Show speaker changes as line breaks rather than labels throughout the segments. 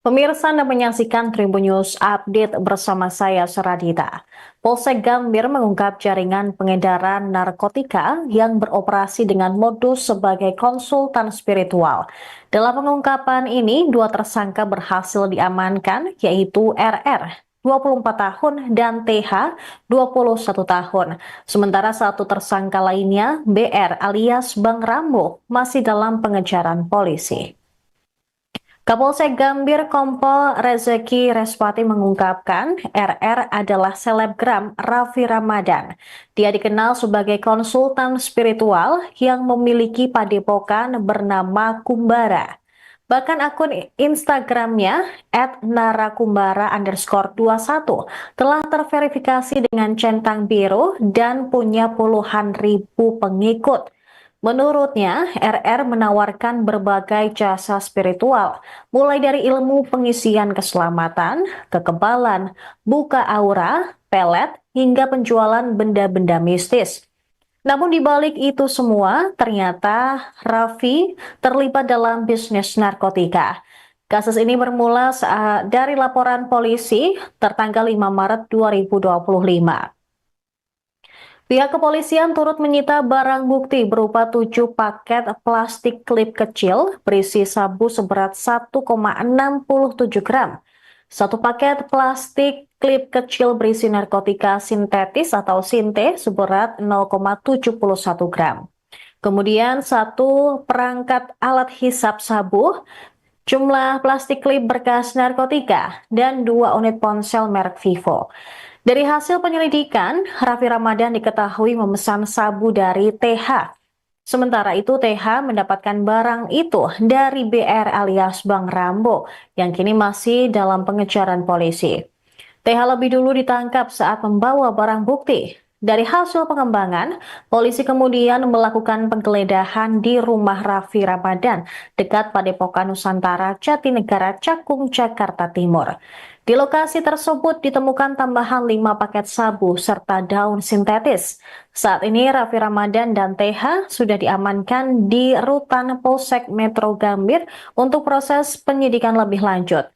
Pemirsa Anda menyaksikan Tribun News Update bersama saya, Seradita. Polsek Gambir mengungkap jaringan pengedaran narkotika yang beroperasi dengan modus sebagai konsultan spiritual. Dalam pengungkapan ini, dua tersangka berhasil diamankan, yaitu RR, 24 tahun, dan TH, 21 tahun. Sementara satu tersangka lainnya, BR alias Bang Rambo, masih dalam pengejaran polisi. Kapolsek Gambir Kompol Rezeki Respati mengungkapkan RR adalah selebgram Raffi Ramadan. Dia dikenal sebagai konsultan spiritual yang memiliki padepokan bernama Kumbara. Bahkan akun Instagramnya @narakumbara_21 telah terverifikasi dengan centang biru dan punya puluhan ribu pengikut. Menurutnya, RR menawarkan berbagai jasa spiritual, mulai dari ilmu pengisian keselamatan, kekebalan, buka aura, pelet, hingga penjualan benda-benda mistis. Namun di balik itu semua, ternyata Raffi terlibat dalam bisnis narkotika. Kasus ini bermula dari laporan polisi tertanggal 5 Maret 2025. Pihak kepolisian turut menyita barang bukti berupa 7 paket plastik klip kecil berisi sabu seberat 1,67 gram. Satu paket plastik klip kecil berisi narkotika sintetis atau sinte seberat 0,71 gram. Kemudian satu perangkat alat hisap sabu, jumlah plastik klip berkas narkotika, dan 2 unit ponsel merek Vivo. Dari hasil penyelidikan, Raffi Ramadan diketahui memesan sabu dari TH. Sementara itu TH mendapatkan barang itu dari BR alias Bang Rambo yang kini masih dalam pengejaran polisi. TH lebih dulu ditangkap saat membawa barang bukti. Dari hasil pengembangan, polisi kemudian melakukan penggeledahan di rumah Raffi Ramadan dekat Padepokan Nusantara Jatinegara Cakung, Jakarta Timur. Di lokasi tersebut ditemukan tambahan 5 paket sabu serta daun sintetis. Saat ini Raffi Ramadan dan TH sudah diamankan di Rutan Polsek Metro Gambir untuk proses penyidikan lebih lanjut.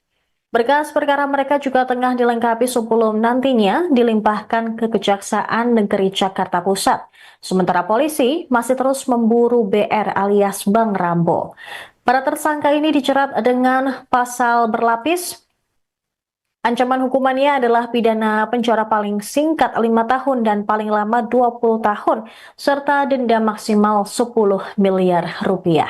Berkas perkara mereka juga tengah dilengkapi sebelum nantinya dilimpahkan ke Kejaksaan Negeri Jakarta Pusat. Sementara polisi masih terus memburu BR alias Bang Rambo. Para tersangka ini dijerat dengan pasal berlapis. Ancaman hukumannya adalah pidana penjara paling singkat 5 tahun dan paling lama 20 tahun, serta denda maksimal 10 miliar rupiah.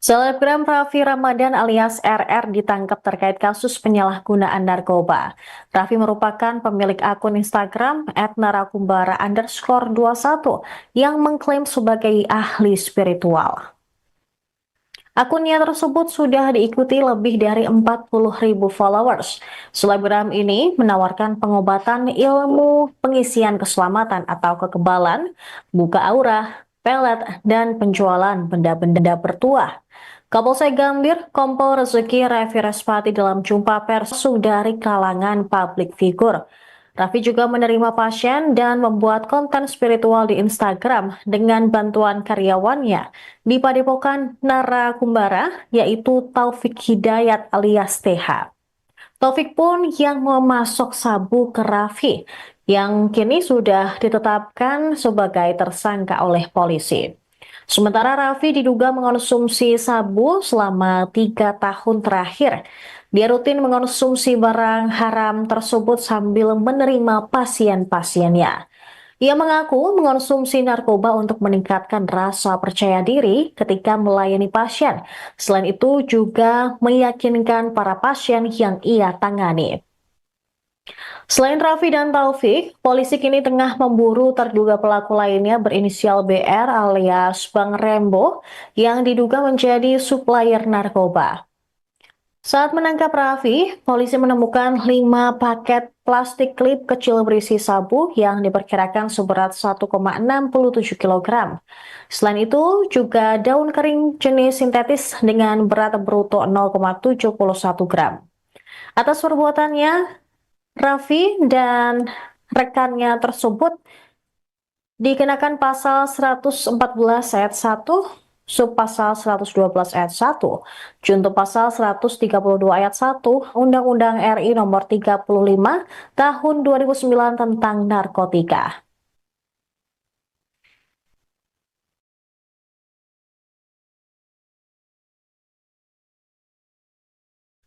Selebgram Raffi Ramadan alias RR ditangkap terkait kasus penyalahgunaan narkoba. Raffi merupakan pemilik akun Instagram @narakumbara_21 yang mengklaim sebagai ahli spiritual. Akunnya tersebut sudah diikuti lebih dari 40.000 followers. Selebgram ini menawarkan pengobatan ilmu pengisian keselamatan atau kekebalan, buka aura, pelet, dan penjualan benda-benda bertuah. Kapolsek Gambir, Kompol Rezeki Raffi Respati dalam jumpa pers dari kalangan publik figur. Raffi juga menerima pasien dan membuat konten spiritual di Instagram dengan bantuan karyawannya di Padepokan Narakumbara, yaitu Taufik Hidayat alias TH. Taufik pun yang memasok sabu ke Raffi, yang kini sudah ditetapkan sebagai tersangka oleh polisi. Sementara Raffi diduga mengonsumsi sabu selama 3 tahun terakhir. Dia rutin mengonsumsi barang haram tersebut sambil menerima pasien-pasiennya. Ia mengaku mengonsumsi narkoba untuk meningkatkan rasa percaya diri ketika melayani pasien. Selain itu juga meyakinkan para pasien yang ia tangani. Selain Raffi dan Taufik, polisi kini tengah memburu terduga pelaku lainnya berinisial BR alias Bang Rembo yang diduga menjadi supplier narkoba. Saat menangkap Raffi, polisi menemukan 5 paket plastik klip kecil berisi sabu yang diperkirakan seberat 1,67 kg. Selain itu, juga daun kering jenis sintetis dengan berat bruto 0,71 gram. Atas perbuatannya, Raffi dan rekannya tersebut dikenakan pasal 114 ayat 1, subpasal 112 ayat 1, junto pasal 132 ayat 1, Undang-Undang RI Nomor 35 Tahun 2009 tentang narkotika.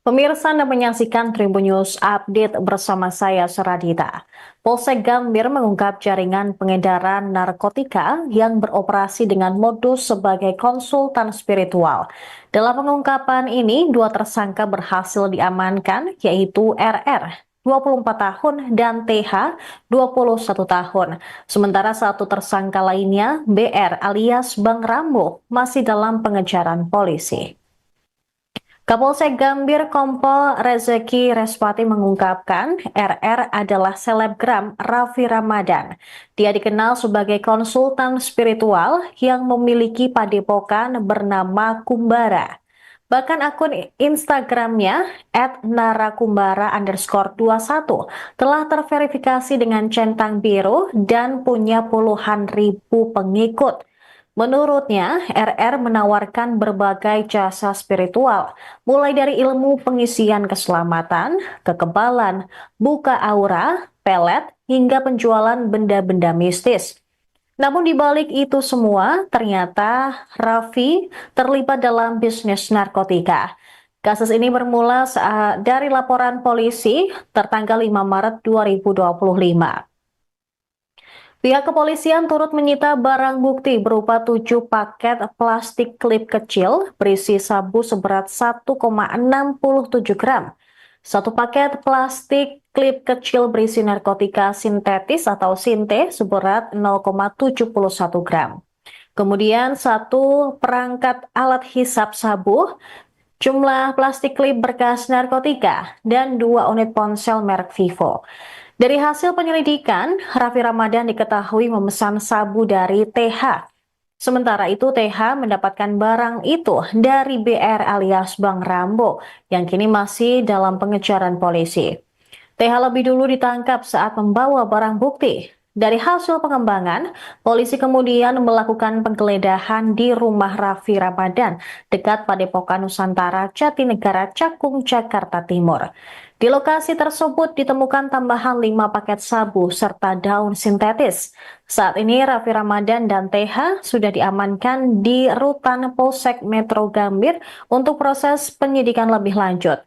Pemirsa Anda menyaksikan Tribun News Update bersama saya Seradita. Polsek Gambir mengungkap jaringan pengedaran narkotika yang beroperasi dengan modus sebagai konsultan spiritual. Dalam pengungkapan ini, dua tersangka berhasil diamankan, yaitu RR 24 tahun dan TH 21 tahun. Sementara satu tersangka lainnya, BR alias Bang Rambo, masih dalam pengejaran polisi. Kapolsek Gambir Kompol Rezeki Respati mengungkapkan RR adalah selebgram Raffi Ramadan. Dia dikenal sebagai konsultan spiritual yang memiliki padepokan bernama Kumbara. Bahkan akun Instagramnya @narakumbara_21 telah terverifikasi dengan centang biru dan punya puluhan ribu pengikut. Menurutnya, RR menawarkan berbagai jasa spiritual, mulai dari ilmu pengisian keselamatan, kekebalan, buka aura, pelet, hingga penjualan benda-benda mistis. Namun di balik itu semua, ternyata Raffi terlibat dalam bisnis narkotika. Kasus ini bermula dari laporan polisi tertanggal 5 Maret 2025. Pihak kepolisian turut menyita barang bukti berupa 7 paket plastik klip kecil berisi sabu seberat 1,67 gram. Satu paket plastik klip kecil berisi narkotika sintetis atau sinte seberat 0,71 gram. Kemudian satu perangkat alat hisap sabu, jumlah plastik klip berkas narkotika, dan 2 unit ponsel merek Vivo. Dari hasil penyelidikan, Raffi Ramadan diketahui memesan sabu dari TH. Sementara itu TH mendapatkan barang itu dari BR alias Bang Rambo yang kini masih dalam pengejaran polisi. TH lebih dulu ditangkap saat membawa barang bukti. Dari hasil pengembangan, polisi kemudian melakukan penggeledahan di rumah Raffi Ramadan dekat Padepokan Nusantara Jatinegara Cakung, Jakarta Timur. Di lokasi tersebut ditemukan tambahan 5 paket sabu serta daun sintetis. Saat ini Raffi Ramadan dan TH sudah diamankan di Rutan Polsek Metro Gambir untuk proses penyidikan lebih lanjut.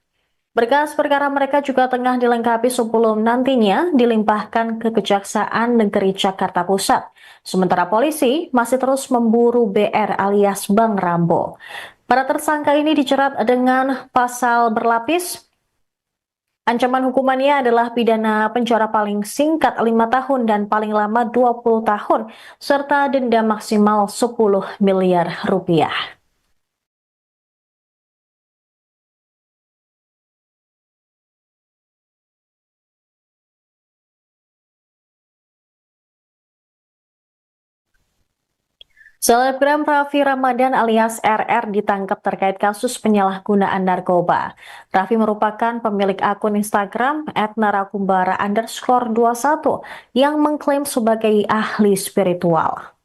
Berkas perkara mereka juga tengah dilengkapi sebelum nantinya dilimpahkan ke Kejaksaan Negeri Jakarta Pusat. Sementara polisi masih terus memburu BR alias Bang Rambo. Para tersangka ini dijerat dengan pasal berlapis. Ancaman hukumannya adalah pidana penjara paling singkat 5 tahun dan paling lama 20 tahun, serta denda maksimal 10 miliar rupiah. Selebgram Raffi Ramadan alias RR ditangkap terkait kasus penyalahgunaan narkoba. Raffi merupakan pemilik akun Instagram @narakumbara_21 yang mengklaim sebagai ahli spiritual.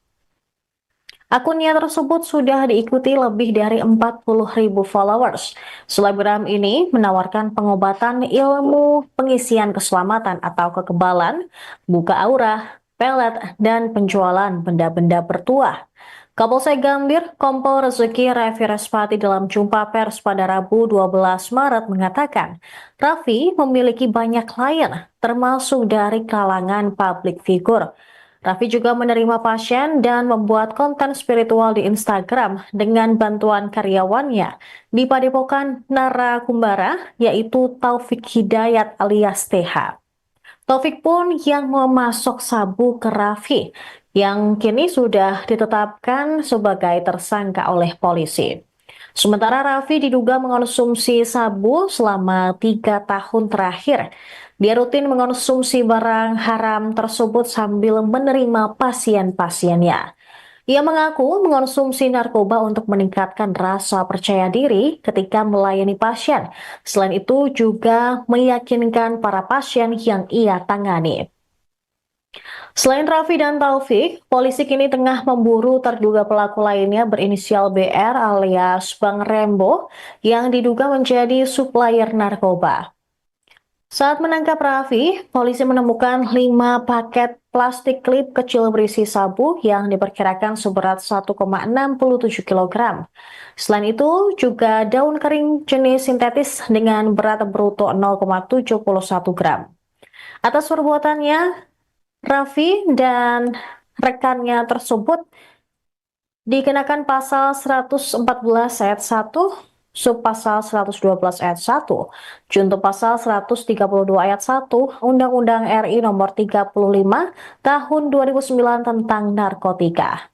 Akunnya tersebut sudah diikuti lebih dari 40.000 followers. Selebgram ini menawarkan pengobatan ilmu pengisian keselamatan atau kekebalan, buka aura, pelet, dan penjualan benda-benda bertuah. Kapolsek Gambir, Kompol Rezeki Raffi Respati dalam jumpa pers pada Rabu 12 Maret mengatakan, Raffi memiliki banyak klien, termasuk dari kalangan publik figur. Raffi juga menerima pasien dan membuat konten spiritual di Instagram dengan bantuan karyawannya di Padepokan Narakumbara, yaitu Taufik Hidayat alias TH. Taufik pun yang memasok sabu ke Raffi, yang kini sudah ditetapkan sebagai tersangka oleh polisi. Sementara Raffi diduga mengonsumsi sabu selama 3 tahun terakhir. Dia rutin mengonsumsi barang haram tersebut sambil menerima pasien-pasiennya. Ia mengaku mengonsumsi narkoba untuk meningkatkan rasa percaya diri ketika melayani pasien. Selain itu juga meyakinkan para pasien yang ia tangani. Selain Raffi dan Taufik, polisi kini tengah memburu terduga pelaku lainnya berinisial BR alias Bang Rembo yang diduga menjadi supplier narkoba. Saat menangkap Raffi, polisi menemukan 5 paket plastik klip kecil berisi sabu yang diperkirakan seberat 1,67 kg. Selain itu, juga daun kering jenis sintetis dengan berat bruto 0,71 gram. Atas perbuatannya, Raffi dan rekannya tersebut dikenakan pasal 114 ayat 1, subpasal 112 ayat 1, junto pasal 132 ayat 1, Undang-Undang RI nomor 35 tahun 2009 tentang narkotika.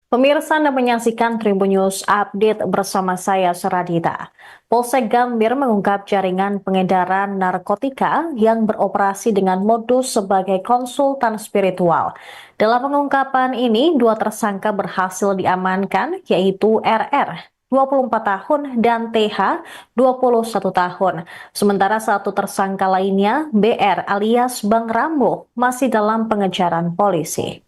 Pemirsa Anda menyaksikan Tribun News Update bersama saya Seradita. Polsek Gambir mengungkap jaringan pengedaran narkotika yang beroperasi dengan modus sebagai konsultan spiritual. Dalam pengungkapan ini, 2 tersangka berhasil diamankan, yaitu RR 24 tahun dan TH 21 tahun. Sementara satu tersangka lainnya, BR alias Bang Rambo, masih dalam pengejaran polisi.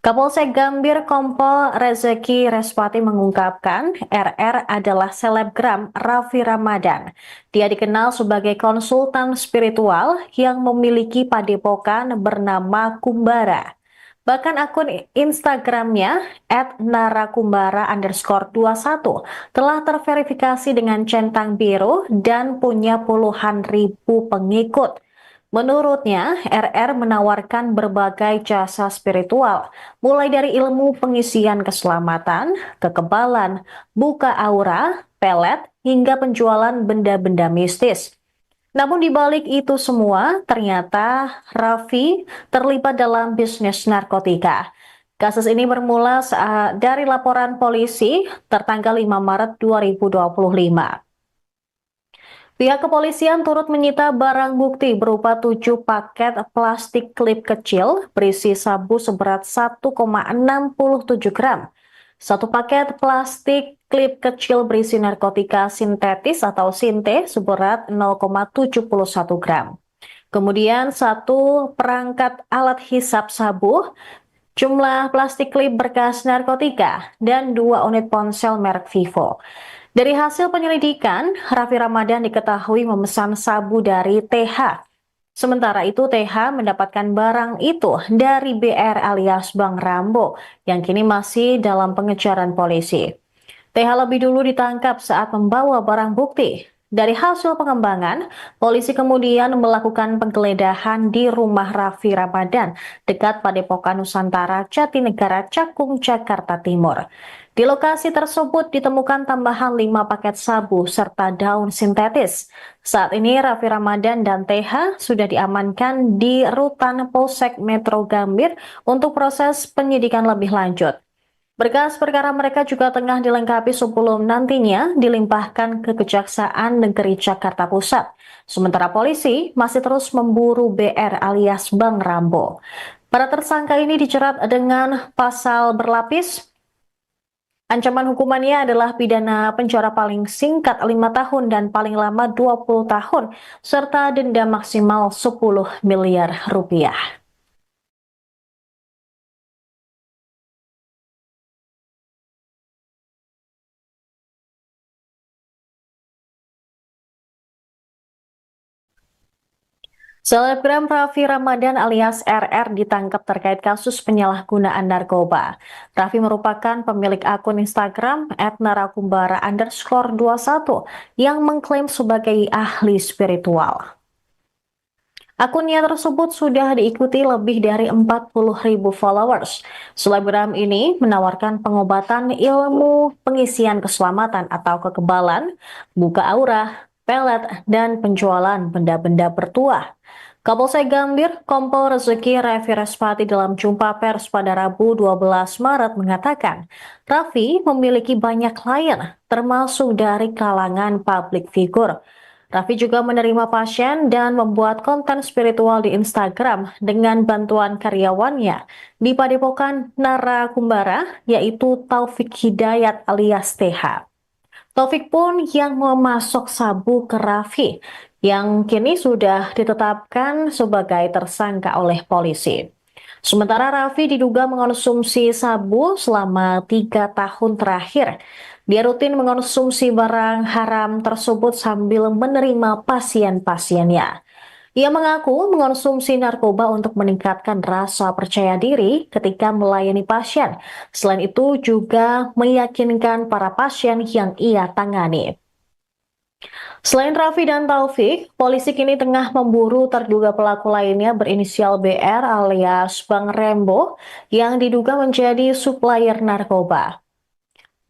Kapolsek Gambir Kompol Rezeki Respati mengungkapkan RR adalah selebgram Raffi Ramadan. Dia dikenal sebagai konsultan spiritual yang memiliki padepokan bernama Kumbara. Bahkan akun Instagramnya @narakumbara_21 telah terverifikasi dengan centang biru dan punya puluhan ribu pengikut. Menurutnya, RR menawarkan berbagai jasa spiritual, mulai dari ilmu pengisian keselamatan, kekebalan, buka aura, pelet, hingga penjualan benda-benda mistis. Namun di balik itu semua, ternyata Raffi terlibat dalam bisnis narkotika. Kasus ini bermula dari laporan polisi tertanggal 5 Maret 2025. Pihak kepolisian turut menyita barang bukti berupa 7 paket plastik klip kecil berisi sabu seberat 1,67 gram. 1 paket plastik klip kecil berisi narkotika sintetis atau sinte seberat 0,71 gram. Kemudian 1 perangkat alat hisap sabu, jumlah plastik klip bekas narkotika, dan 2 unit ponsel merek Vivo. Dari hasil penyelidikan, Raffi Ramadan diketahui memesan sabu dari TH. Sementara itu TH mendapatkan barang itu dari BR alias Bang Rambo yang kini masih dalam pengejaran polisi. TH lebih dulu ditangkap saat membawa barang bukti. Dari hasil pengembangan, polisi kemudian melakukan penggeledahan di rumah Raffi Ramadan dekat Padepokan Nusantara Jatinegara Cakung, Jakarta Timur. Di lokasi tersebut ditemukan tambahan 5 paket sabu serta daun sintetis. Saat ini Raffi Ramadan dan TH sudah diamankan di Rutan Polsek Metro Gambir untuk proses penyidikan lebih lanjut. Berkas perkara mereka juga tengah dilengkapi sebelum nantinya dilimpahkan ke Kejaksaan Negeri Jakarta Pusat. Sementara polisi masih terus memburu BR alias Bang Rambo. Para tersangka ini dijerat dengan pasal berlapis. Ancaman hukumannya adalah pidana penjara paling singkat 5 tahun dan paling lama 20 tahun, serta denda maksimal 10 miliar rupiah. Selebgram Raffi Ramadan alias RR ditangkap terkait kasus penyalahgunaan narkoba. Raffi merupakan pemilik akun Instagram @narakumbara_21 yang mengklaim sebagai ahli spiritual. Akunnya tersebut sudah diikuti lebih dari 40.000 followers. Selebgram ini menawarkan pengobatan ilmu pengisian keselamatan atau kekebalan, buka aura, pelet, dan penjualan benda-benda bertuah. Kapolsek Gambir, Kompol Rezeki Raffi Respati dalam jumpa pers pada Rabu 12 Maret mengatakan, Raffi memiliki banyak klien, termasuk dari kalangan publik figur. Raffi juga menerima pasien dan membuat konten spiritual di Instagram dengan bantuan karyawannya di Padepokan Narakumbara, yaitu Taufik Hidayat alias TH. Taufik pun yang memasok sabu ke Raffi, yang kini sudah ditetapkan sebagai tersangka oleh polisi. Sementara Raffi diduga mengonsumsi sabu selama 3 tahun terakhir. Dia rutin mengonsumsi barang haram tersebut sambil menerima pasien-pasiennya. Ia mengaku mengonsumsi narkoba untuk meningkatkan rasa percaya diri ketika melayani pasien. Selain itu juga meyakinkan para pasien yang ia tangani. Selain Raffi dan Taufik, polisi kini tengah memburu terduga pelaku lainnya berinisial BR alias Bang Rembo yang diduga menjadi supplier narkoba.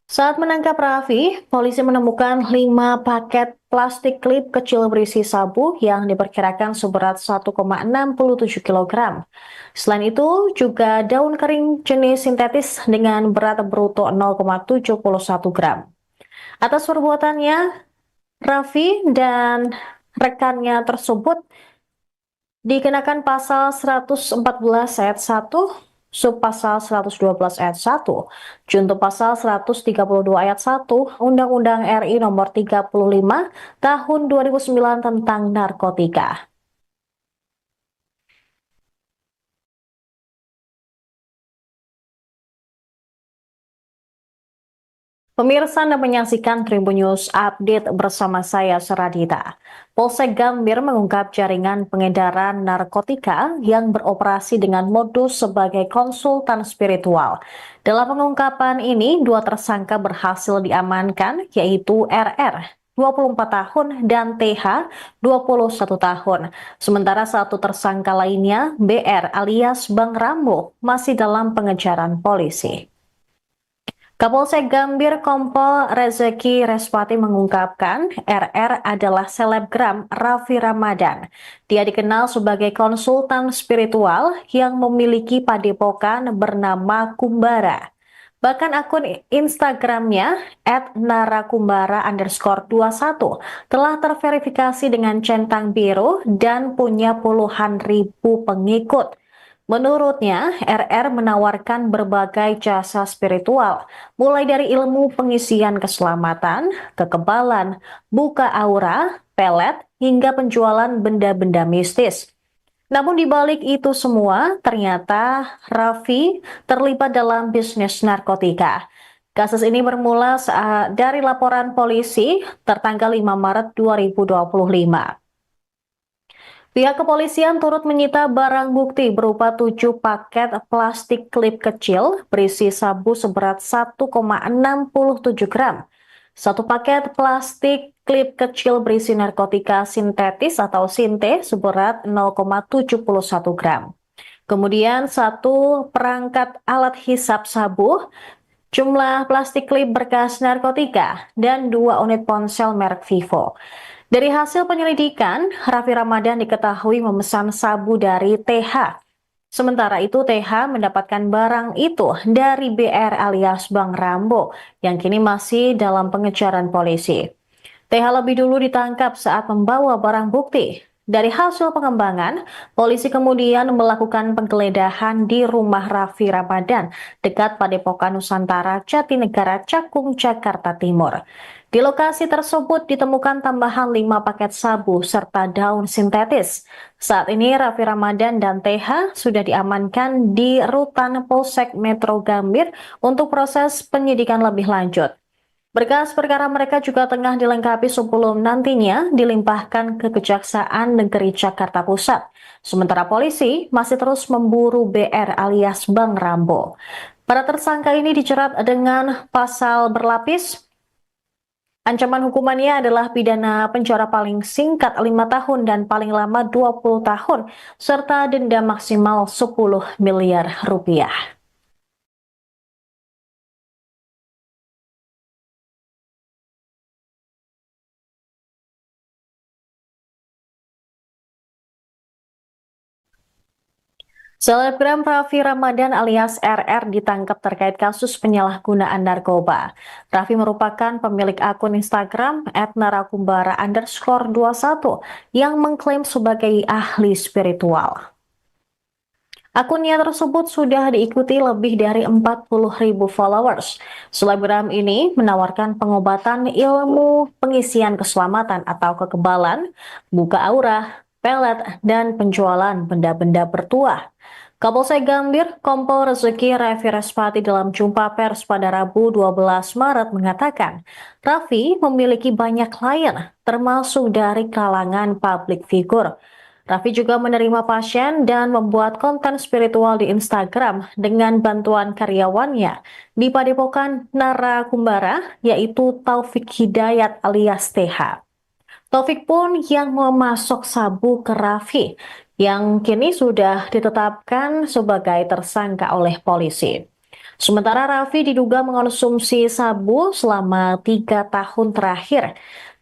Saat menangkap Raffi, polisi menemukan 5 paket plastik klip kecil berisi sabu yang diperkirakan seberat 1,67 kg. Selain itu, juga daun kering jenis sintetis dengan berat bruto 0,71 gram. Atas perbuatannya, Raffi dan rekannya tersebut dikenakan pasal 114 ayat 1, subpasal 112 ayat 1, junto pasal 132 ayat 1, Undang-Undang RI nomor 35 tahun 2009 tentang narkotika. Pemirsa Anda menyaksikan Tribun News Update bersama saya Seradita. Polsek Gambir mengungkap jaringan pengedaran narkotika yang beroperasi dengan modus sebagai konsultan spiritual. Dalam pengungkapan ini, 2 tersangka berhasil diamankan, yaitu RR 24 tahun dan TH 21 tahun. Sementara 1 tersangka lainnya, BR alias Bang Rambo, masih dalam pengejaran polisi. Kapolsek Gambir Kompol Rezeki Respati mengungkapkan RR adalah selebgram Raffi Ramadan. Dia dikenal sebagai konsultan spiritual yang memiliki padepokan bernama Kumbara. Bahkan akun Instagramnya @narakumbara_21 telah terverifikasi dengan centang biru dan punya puluhan ribu pengikut. Menurutnya, RR menawarkan berbagai jasa spiritual, mulai dari ilmu pengisian keselamatan, kekebalan, buka aura, pelet, hingga penjualan benda-benda mistis. Namun di balik itu semua, ternyata Raffi terlibat dalam bisnis narkotika. Kasus ini bermula dari laporan polisi tertanggal 5 Maret 2025. Pihak kepolisian turut menyita barang bukti berupa 7 paket plastik klip kecil berisi sabu seberat 1,67 gram, 1 paket plastik klip kecil berisi narkotika sintetis atau sinte seberat 0,71 gram. Kemudian 1 perangkat alat hisap sabu, jumlah plastik klip berkas narkotika, dan 2 unit ponsel merek Vivo. Dari hasil penyelidikan, Raffi Ramadan diketahui memesan sabu dari TH. Sementara itu TH mendapatkan barang itu dari BR alias Bang Rambo yang kini masih dalam pengejaran polisi. TH lebih dulu ditangkap saat membawa barang bukti. Dari hasil pengembangan, polisi kemudian melakukan penggeledahan di rumah Raffi Ramadan dekat Padepokan Nusantara Jatinegara Cakung, Jakarta Timur. Di lokasi tersebut ditemukan tambahan 5 paket sabu serta daun sintetis. Saat ini Raffi Ramadan dan TH sudah diamankan di Rutan Polsek Metro Gambir untuk proses penyidikan lebih lanjut. Berkas perkara mereka juga tengah dilengkapi sebelum nantinya dilimpahkan ke Kejaksaan Negeri Jakarta Pusat. Sementara polisi masih terus memburu BR alias Bang Rambo. Para tersangka ini dijerat dengan pasal berlapis. Ancaman hukumannya adalah pidana penjara paling singkat 5 tahun dan paling lama 20 tahun, serta denda maksimal 10 miliar rupiah. Selebgram Raffi Ramadan alias RR ditangkap terkait kasus penyalahgunaan narkoba. Raffi merupakan pemilik akun Instagram @narakumbara_21 yang mengklaim sebagai ahli spiritual. Akunnya tersebut sudah diikuti lebih dari 40.000 followers. Selebgram ini menawarkan pengobatan ilmu pengisian keselamatan atau kekebalan, buka aura, pelet, dan penjualan benda-benda bertuah. Kapolsek Gambir, Kompol Rezeki Raffi Respati dalam jumpa pers pada Rabu 12 Maret mengatakan, Raffi memiliki banyak klien, termasuk dari kalangan publik figur. Raffi juga menerima pasien dan membuat konten spiritual di Instagram dengan bantuan karyawannya di Padepokan Narakumbara, yaitu Taufik Hidayat alias TH. Taufik pun yang memasok sabu ke Raffi, yang kini sudah ditetapkan sebagai tersangka oleh polisi. Sementara Raffi diduga mengonsumsi sabu selama 3 tahun terakhir.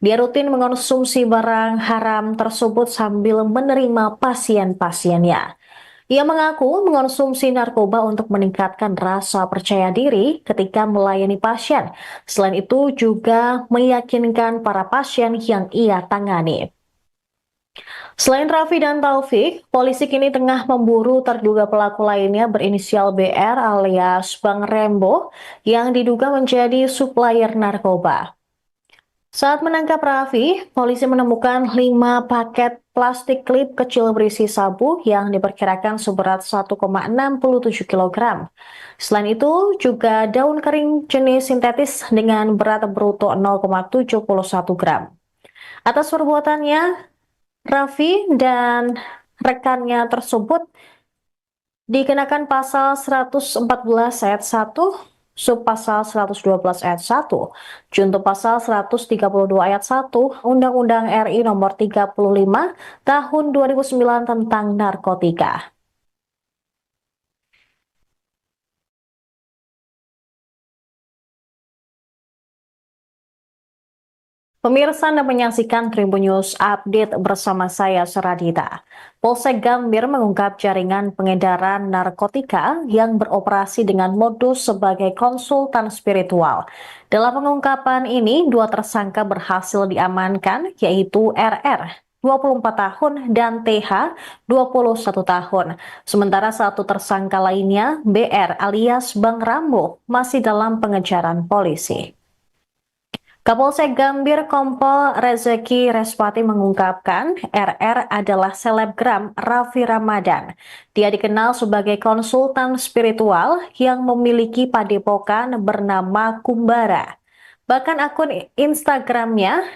Dia rutin mengonsumsi barang haram tersebut sambil menerima pasien-pasiennya. Ia mengaku mengonsumsi narkoba untuk meningkatkan rasa percaya diri ketika melayani pasien. Selain itu juga meyakinkan para pasien yang ia tangani. Selain Raffi dan Taufik, polisi kini tengah memburu terduga pelaku lainnya berinisial BR alias Bang Rembo yang diduga menjadi supplier narkoba. Saat menangkap Raffi, polisi menemukan 5 paket plastik klip kecil berisi sabu yang diperkirakan seberat 1,67 kg. Selain itu, juga daun kering jenis sintetis dengan berat bruto 0,71 gram. Atas perbuatannya, Raffi dan rekannya tersebut dikenakan pasal 114 ayat 1, subpasal 112 ayat 1, junto pasal 132 ayat 1, Undang-Undang RI nomor 35 tahun 2009 tentang narkotika. Pemirsa Anda menyaksikan Tribun News Update bersama saya Seradita. Polsek Gambir mengungkap jaringan pengedaran narkotika yang beroperasi dengan modus sebagai konsultan spiritual. Dalam pengungkapan ini, 2 tersangka berhasil diamankan, yaitu RR 24 tahun dan TH 21 tahun. Sementara 1 tersangka lainnya, BR alias Bang Rambo, masih dalam pengejaran polisi. Kapolsek Gambir Kompol Rezeki Respati mengungkapkan RR adalah selebgram Raffi Ramadan. Dia dikenal sebagai konsultan spiritual yang memiliki padepokan bernama Kumbara. Bahkan akun Instagramnya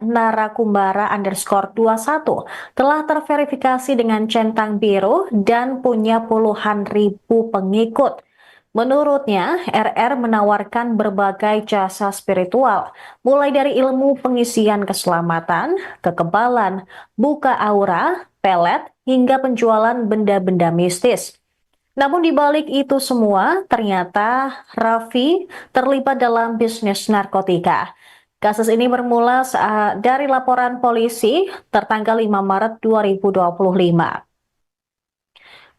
@narakumbara_21 telah terverifikasi dengan centang biru dan punya puluhan ribu pengikut. Menurutnya, RR menawarkan berbagai jasa spiritual, mulai dari ilmu pengisian keselamatan, kekebalan, buka aura, pelet, hingga penjualan benda-benda mistis. Namun di balik itu semua, ternyata Raffi terlibat dalam bisnis narkotika. Kasus ini bermula dari laporan polisi tertanggal 5 Maret 2025.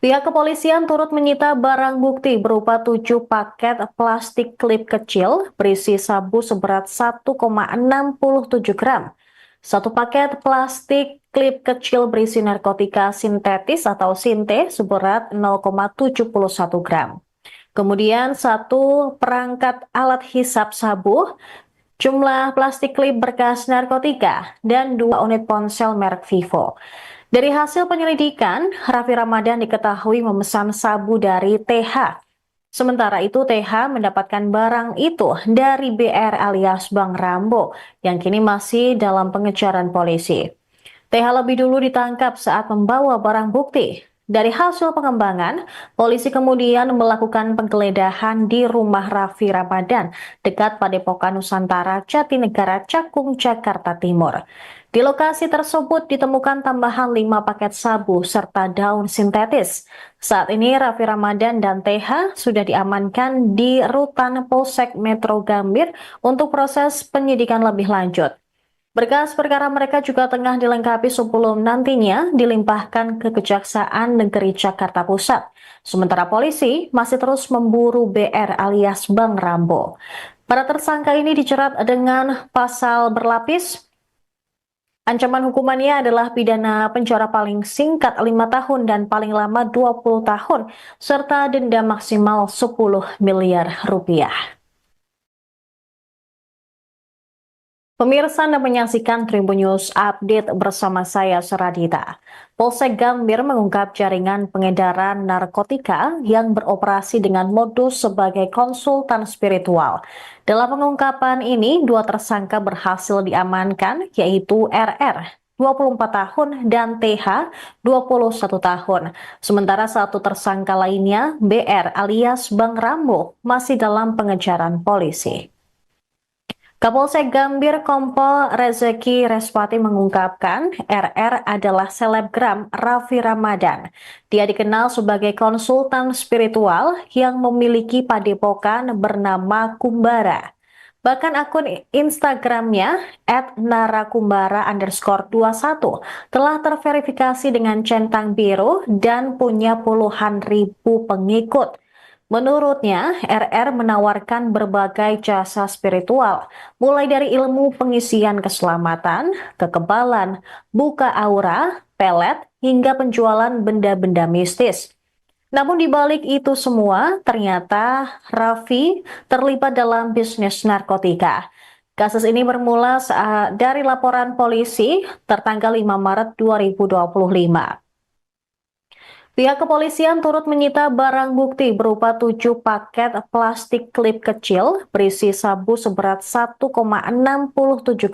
Pihak kepolisian turut menyita barang bukti berupa 7 paket plastik klip kecil berisi sabu seberat 1,67 gram. 1 paket plastik klip kecil berisi narkotika sintetis atau sinte seberat 0,71 gram. Kemudian 1 perangkat alat hisap sabu, jumlah plastik klip berkas narkotika, dan 2 unit ponsel merek Vivo. Dari hasil penyelidikan, Raffi Ramadan diketahui memesan sabu dari TH. Sementara itu TH mendapatkan barang itu dari BR alias Bang Rambo yang kini masih dalam pengejaran polisi. TH lebih dulu ditangkap saat membawa barang bukti. Dari hasil pengembangan, polisi kemudian melakukan penggeledahan di rumah Raffi Ramadan dekat Padepokan Nusantara Jatinegara Cakung, Jakarta Timur. Di lokasi tersebut ditemukan tambahan 5 paket sabu serta daun sintetis. Saat ini Raffi Ramadan dan TH sudah diamankan di Rutan Polsek Metro Gambir untuk proses penyidikan lebih lanjut. Berkas perkara mereka juga tengah dilengkapi sebelum nantinya dilimpahkan ke Kejaksaan Negeri Jakarta Pusat. Sementara polisi masih terus memburu BR alias Bang Rambo. Para tersangka ini dijerat dengan pasal berlapis. Ancaman hukumannya adalah pidana penjara paling singkat 5 tahun dan paling lama 20 tahun, serta denda maksimal 10 miliar rupiah. Pemirsa Anda menyaksikan Tribun News Update bersama saya, Seradita. Polsek Gambir mengungkap jaringan pengedaran narkotika yang beroperasi dengan modus sebagai konsultan spiritual. Dalam pengungkapan ini, dua tersangka berhasil diamankan, yaitu RR, 24 tahun, dan TH, 21 tahun. Sementara satu tersangka lainnya, BR alias Bang Rambo, masih dalam pengejaran polisi. Kapolsek Gambir Kompol Rezeki Respati mengungkapkan RR adalah selebgram Raffi Ramadan. Dia dikenal sebagai konsultan spiritual yang memiliki padepokan bernama Kumbara. Bahkan akun Instagramnya @narakumbara_21 telah terverifikasi dengan centang biru dan punya puluhan ribu pengikut. Menurutnya, RR menawarkan berbagai jasa spiritual, mulai dari ilmu pengisian keselamatan, kekebalan, buka aura, pelet, hingga penjualan benda-benda mistis. Namun di balik itu semua, ternyata Raffi terlibat dalam bisnis narkotika. Kasus ini bermula dari laporan polisi tertanggal 5 Maret 2025. Pihak kepolisian turut menyita barang bukti berupa 7 paket plastik klip kecil berisi sabu seberat 1,67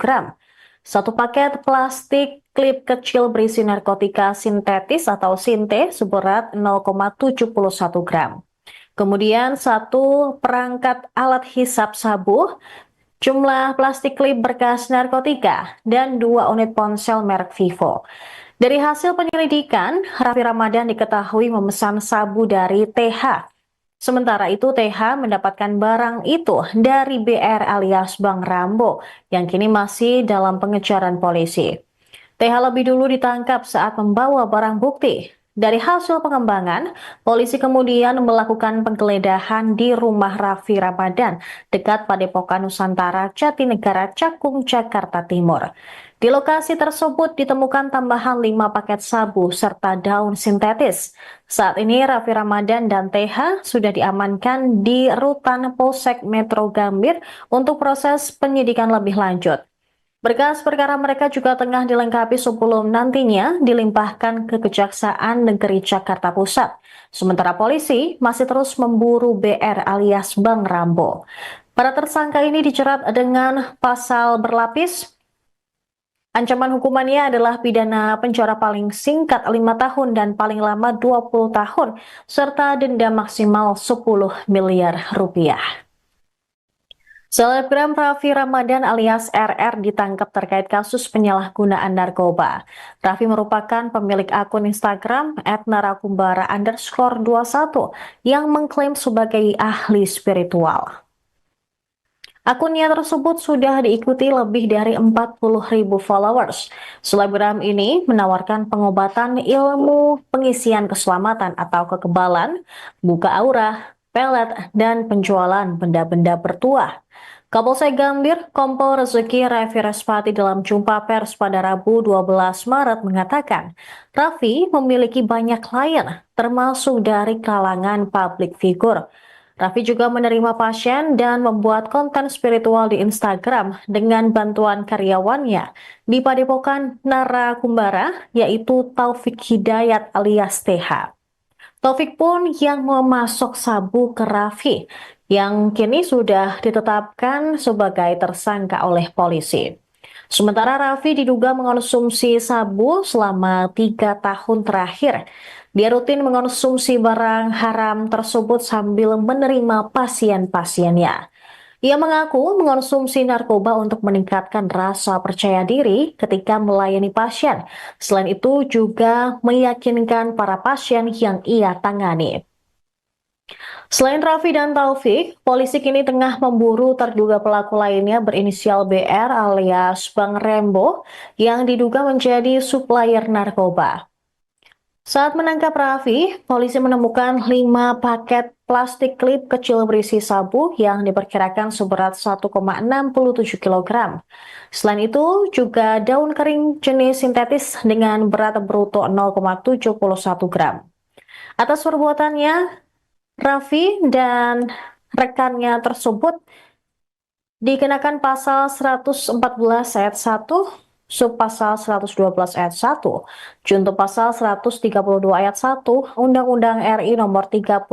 gram. Satu paket plastik klip kecil berisi narkotika sintetis atau sinte seberat 0,71 gram. Kemudian satu perangkat alat hisap sabu, jumlah plastik klip berkas narkotika, dan 2 unit ponsel merek Vivo. Dari hasil penyelidikan, Raffi Ramadan diketahui memesan sabu dari TH. Sementara itu TH mendapatkan barang itu dari BR alias Bang Rambo yang kini masih dalam pengejaran polisi. TH lebih dulu ditangkap saat membawa barang bukti. Dari hasil pengembangan, polisi kemudian melakukan penggeledahan di rumah Raffi Ramadan dekat Padepokan Nusantara Jatinegara Cakung, Jakarta Timur. Di lokasi tersebut ditemukan tambahan 5 paket sabu serta daun sintetis. Saat ini Raffi Ramadan dan TH sudah diamankan di Rutan Polsek Metro Gambir untuk proses penyidikan lebih lanjut. Berkas perkara mereka juga tengah dilengkapi sebelum nantinya dilimpahkan ke Kejaksaan Negeri Jakarta Pusat. Sementara polisi masih terus memburu BR alias Bang Rambo. Para tersangka ini dijerat dengan pasal berlapis. Ancaman hukumannya adalah pidana penjara paling singkat 5 tahun dan paling lama 20 tahun, serta denda maksimal 10 miliar rupiah. Selebgram Raffi Ramadan alias RR ditangkap terkait kasus penyalahgunaan narkoba. Raffi merupakan pemilik akun Instagram @narakumbara_21 yang mengklaim sebagai ahli spiritual. Akunnya tersebut sudah diikuti lebih dari 40.000 followers. Selebgram ini menawarkan pengobatan ilmu pengisian keselamatan atau kekebalan, buka aura, pelet, dan penjualan benda-benda bertuah. Kapolsek Gambir, Kompol Rezeki Raffi Respati dalam jumpa pers pada Rabu 12 Maret mengatakan, Raffi memiliki banyak klien, termasuk dari kalangan publik figur. Raffi juga menerima pasien dan membuat konten spiritual di Instagram dengan bantuan karyawannya di Padepokan Narakumbara, yaitu Taufik Hidayat alias TH. Taufik pun yang memasok sabu ke Raffi, yang kini sudah ditetapkan sebagai tersangka oleh polisi. Sementara Raffi diduga mengonsumsi sabu selama 3 tahun terakhir. Dia rutin mengonsumsi barang haram tersebut sambil menerima pasien-pasiennya. Ia mengaku mengonsumsi narkoba untuk meningkatkan rasa percaya diri ketika melayani pasien. Selain itu juga meyakinkan para pasien yang ia tangani. Selain Raffi dan Taufik, polisi kini tengah memburu terduga pelaku lainnya berinisial BR alias Bang Rembo yang diduga menjadi supplier narkoba. Saat menangkap Raffi, polisi menemukan 5 paket plastik klip kecil berisi sabu yang diperkirakan seberat 1,67 kg. Selain itu, juga daun kering jenis sintetis dengan berat bruto 0,71 gram. Atas perbuatannya, Raffi dan rekannya tersebut dikenakan pasal 114 ayat 1, subpasal 112 ayat 1, junto pasal 132 ayat 1, Undang-Undang RI nomor 35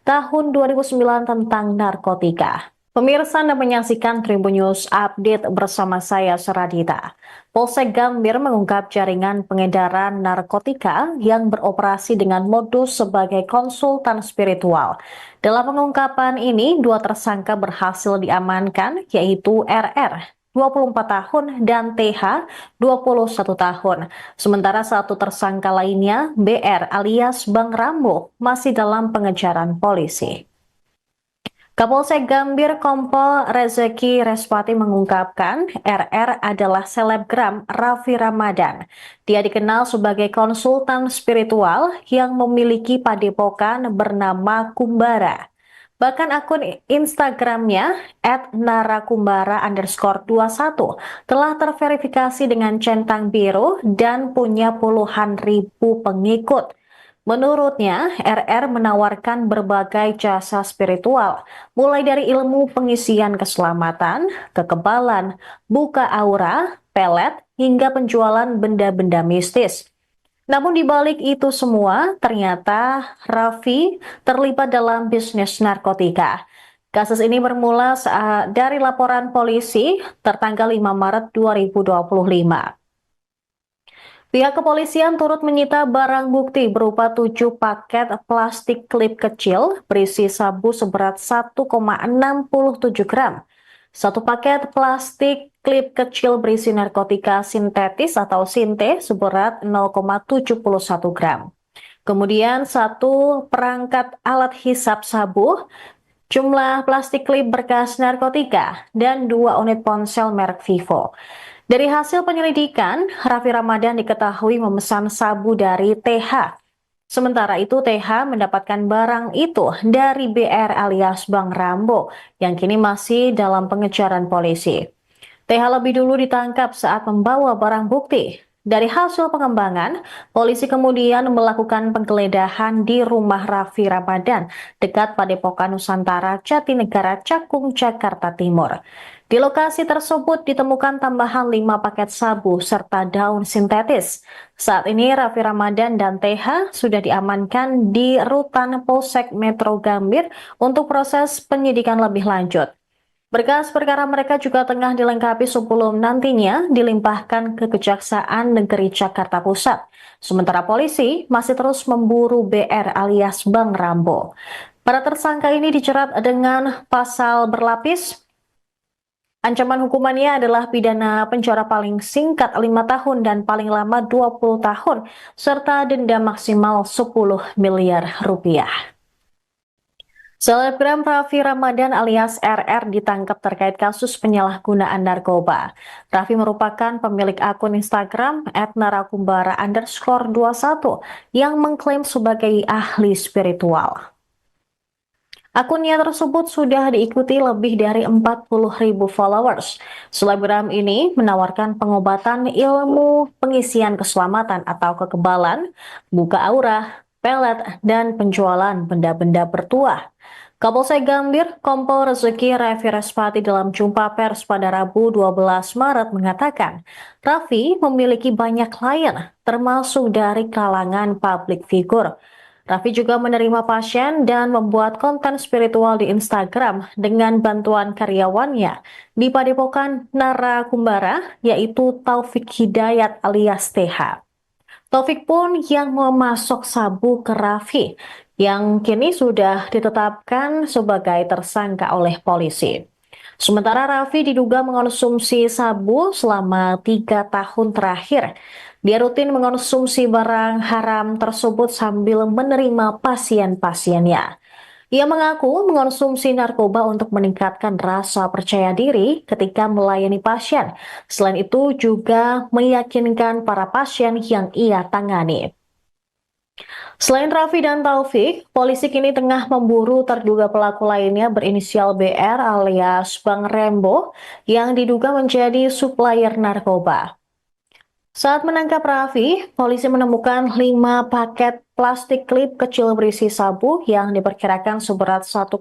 tahun 2009 tentang narkotika. Pemirsa Anda menyaksikan Tribun News Update bersama saya Seradita. Polsek Gambir mengungkap jaringan pengedaran narkotika yang beroperasi dengan modus sebagai konsultan spiritual. Dalam pengungkapan ini, 2 tersangka berhasil diamankan, yaitu RR 24 tahun dan TH 21 tahun. Sementara satu tersangka lainnya, BR alias Bang Rambo, masih dalam pengejaran polisi. Kapolsek Gambir Kompol Rezeki Respati mengungkapkan RR adalah selebgram Raffi Ramadan. Dia dikenal sebagai konsultan spiritual yang memiliki padepokan bernama Kumbara. Bahkan akun Instagramnya @narakumbara_21 telah terverifikasi dengan centang biru dan punya puluhan ribu pengikut. Menurutnya, RR menawarkan berbagai jasa spiritual, mulai dari ilmu pengisian keselamatan, kekebalan, buka aura, pelet, hingga penjualan benda-benda mistis. Namun di balik itu semua, ternyata Raffi terlibat dalam bisnis narkotika. Kasus ini bermula dari laporan polisi tertanggal 5 Maret 2025. Pihak kepolisian turut menyita barang bukti berupa 7 paket plastik klip kecil berisi sabu seberat 1,67 gram. 1 paket plastik klip kecil berisi narkotika sintetis atau sinte seberat 0,71 gram. Kemudian 1 perangkat alat hisap sabu, jumlah plastik klip bekas narkotika, dan 2 unit ponsel merek Vivo. Dari hasil penyelidikan, Raffi Ramadan diketahui memesan sabu dari TH. Sementara itu TH mendapatkan barang itu dari BR alias Bang Rambo yang kini masih dalam pengejaran polisi. TH lebih dulu ditangkap saat membawa barang bukti. Dari hasil pengembangan, polisi kemudian melakukan penggeledahan di rumah Raffi Ramadan dekat Padepokan Nusantara Jatinegara Cakung, Jakarta Timur. Di lokasi tersebut ditemukan tambahan 5 paket sabu serta daun sintetis. Saat ini Raffi Ramadan dan TH sudah diamankan di Rutan Polsek Metro Gambir untuk proses penyidikan lebih lanjut. Berkas perkara mereka juga tengah dilengkapi sebelum nantinya dilimpahkan ke Kejaksaan Negeri Jakarta Pusat. Sementara polisi masih terus memburu BR alias Bang Rambo. Para tersangka ini dijerat dengan pasal berlapis. Ancaman hukumannya adalah pidana penjara paling singkat 5 tahun dan paling lama 20 tahun, serta denda maksimal 10 miliar rupiah. Selebgram Raffi Ramadan alias RR ditangkap terkait kasus penyalahgunaan narkoba. Raffi merupakan pemilik akun Instagram @narakumbara_21 yang mengklaim sebagai ahli spiritual. Akunnya tersebut sudah diikuti lebih dari 40.000 followers. Selebgram ini menawarkan pengobatan ilmu pengisian keselamatan atau kekebalan, buka aura, pelet, dan penjualan benda-benda bertuah. Kapolsek Gambir, Kompol Rezeki Raffi Respati dalam jumpa pers pada Rabu 12 Maret mengatakan, Raffi memiliki banyak klien, termasuk dari kalangan publik figur. Raffi juga menerima pasien dan membuat konten spiritual di Instagram dengan bantuan karyawannya di Padepokan Narakumbara, yaitu Taufik Hidayat alias TH. Taufik pun yang memasok sabu ke Raffi, yang kini sudah ditetapkan sebagai tersangka oleh polisi. Sementara Raffi diduga mengonsumsi sabu selama 3 tahun terakhir. Dia rutin mengonsumsi barang haram tersebut sambil menerima pasien-pasiennya. Ia mengaku mengonsumsi narkoba untuk meningkatkan rasa percaya diri ketika melayani pasien. Selain itu juga meyakinkan para pasien yang ia tangani. Selain Raffi dan Taufik, polisi kini tengah memburu terduga pelaku lainnya berinisial BR alias Bang Rembo yang diduga menjadi supplier narkoba. Saat menangkap Raffi, polisi menemukan 5 paket plastik klip kecil berisi sabu yang diperkirakan seberat 1,67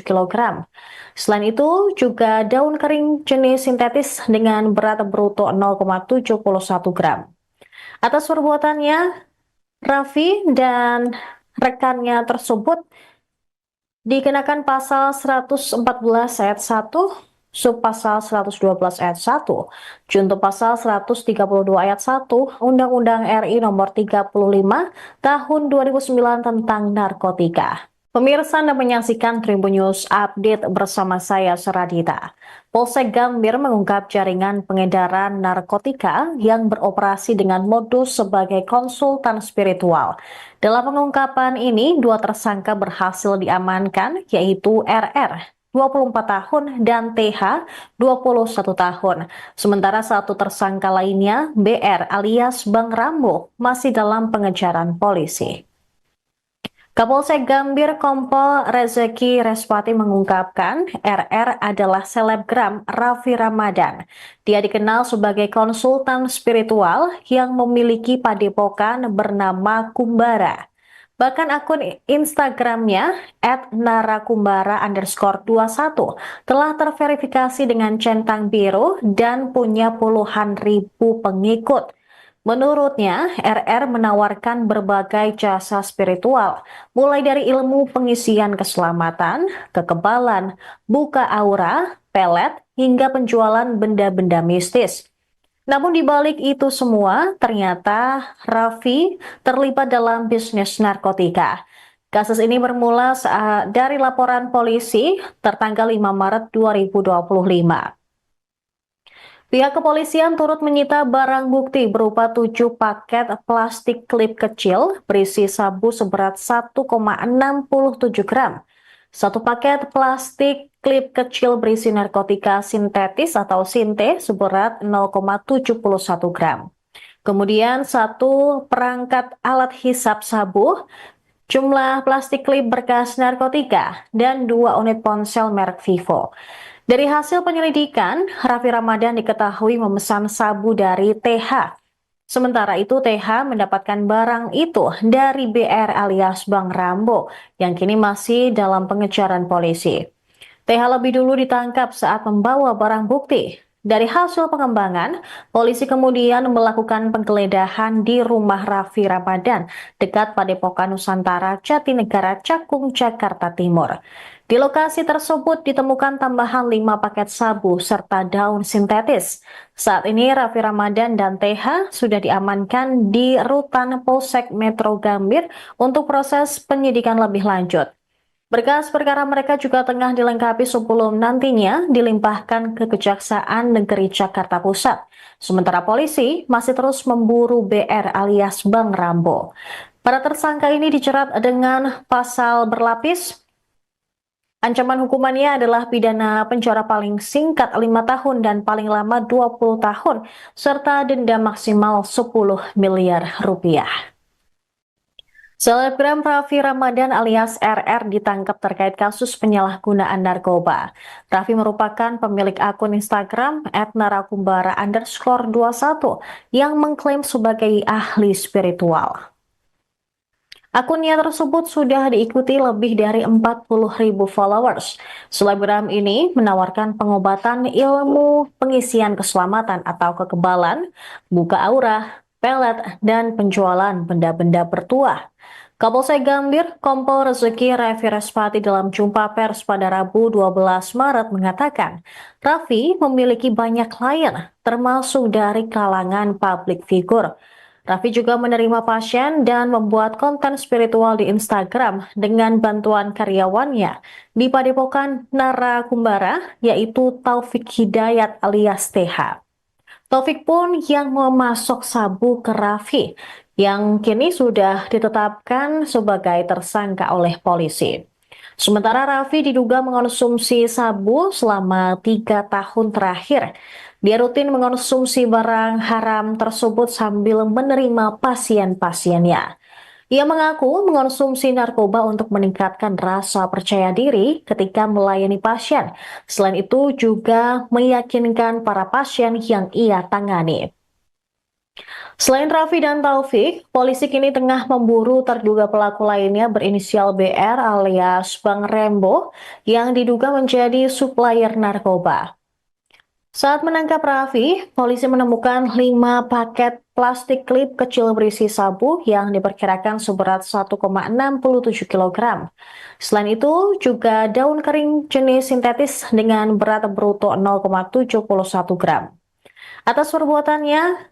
kg. Selain itu, juga daun kering jenis sintetis dengan berat bruto 0,71 gram. Atas perbuatannya, Raffi dan rekannya tersebut dikenakan pasal 114 ayat 1, subpasal 112 ayat 1, junto pasal 132 ayat 1, Undang-Undang RI nomor 35 tahun 2009 tentang narkotika. Pemirsa Anda menyaksikan Tribun News Update bersama saya Seradita. Polsek Gambir mengungkap jaringan pengedaran narkotika yang beroperasi dengan modus sebagai konsultan spiritual. Dalam pengungkapan ini, 2 tersangka berhasil diamankan, yaitu RR 24 tahun dan TH 21 tahun. Sementara 1 tersangka lainnya, BR alias Bang Rambo, masih dalam pengejaran polisi. Kapolsek Gambir Kompol Rezeki Respati mengungkapkan RR adalah selebgram Raffi Ramadan. Dia dikenal sebagai konsultan spiritual yang memiliki padepokan bernama Kumbara. Bahkan akun Instagramnya @narakumbara_21 telah terverifikasi dengan centang biru dan punya puluhan ribu pengikut. Menurutnya, RR menawarkan berbagai jasa spiritual, mulai dari ilmu pengisian keselamatan, kekebalan, buka aura, pelet, hingga penjualan benda-benda mistis. Namun di balik itu semua, ternyata Raffi terlibat dalam bisnis narkotika. Kasus ini bermula dari laporan polisi tertanggal 5 Maret 2025. Pihak kepolisian turut menyita barang bukti berupa 7 paket plastik klip kecil berisi sabu seberat 1,67 gram, 1 paket plastik klip kecil berisi narkotika sintetis atau sinte seberat 0,71 gram. Kemudian 1 perangkat alat hisap sabu, jumlah plastik klip berkas narkotika, dan 2 unit ponsel merek Vivo. Dari hasil penyelidikan, Raffi Ramadan diketahui memesan sabu dari TH. Sementara itu TH mendapatkan barang itu dari BR alias Bang Rambo yang kini masih dalam pengejaran polisi. TH lebih dulu ditangkap saat membawa barang bukti. Dari hasil pengembangan, polisi kemudian melakukan penggeledahan di rumah Raffi Ramadan dekat Padepokan Nusantara Jatinegara Cakung, Jakarta Timur. Di lokasi tersebut ditemukan tambahan 5 paket sabu serta daun sintetis. Saat ini Raffi Ramadan dan TH sudah diamankan di Rutan Polsek Metro Gambir untuk proses penyidikan lebih lanjut. Berkas perkara mereka juga tengah dilengkapi sebelum nantinya dilimpahkan ke Kejaksaan Negeri Jakarta Pusat. Sementara polisi masih terus memburu BR alias Bang Rambo. Para tersangka ini dijerat dengan pasal berlapis. Ancaman hukumannya adalah pidana penjara paling singkat 5 tahun dan paling lama 20 tahun, serta denda maksimal 10 miliar rupiah. Selebgram Raffi Ramadan alias RR ditangkap terkait kasus penyalahgunaan narkoba. Raffi merupakan pemilik akun Instagram @narakumbara_21 yang mengklaim sebagai ahli spiritual. Akunnya tersebut sudah diikuti lebih dari 40.000 followers. Selebgram ini menawarkan pengobatan ilmu pengisian keselamatan atau kekebalan, buka aura, pelet, dan penjualan benda-benda bertuah. Kapolsek Gambir, Kompol Rezeki Raffi Respati dalam jumpa pers pada Rabu 12 Maret mengatakan, Raffi memiliki banyak klien, termasuk dari kalangan publik figur. Raffi juga menerima pasien dan membuat konten spiritual di Instagram dengan bantuan karyawannya di Padepokan Narakumbara, yaitu Taufik Hidayat alias TH. Taufik pun yang memasok sabu ke Raffi, yang kini sudah ditetapkan sebagai tersangka oleh polisi. Sementara Raffi diduga mengonsumsi sabu selama 3 tahun terakhir. Dia rutin mengonsumsi barang haram tersebut sambil menerima pasien-pasiennya. Ia mengaku mengonsumsi narkoba untuk meningkatkan rasa percaya diri ketika melayani pasien. Selain itu juga meyakinkan para pasien yang ia tangani. Selain Raffi dan Taufik, polisi kini tengah memburu terduga pelaku lainnya berinisial BR alias Bang Rembo yang diduga menjadi supplier narkoba. Saat menangkap Raffi, polisi menemukan 5 paket plastik klip kecil berisi sabu yang diperkirakan seberat 1,67 kg. Selain itu, juga daun kering jenis sintetis dengan berat bruto 0,71 gram. Atas perbuatannya,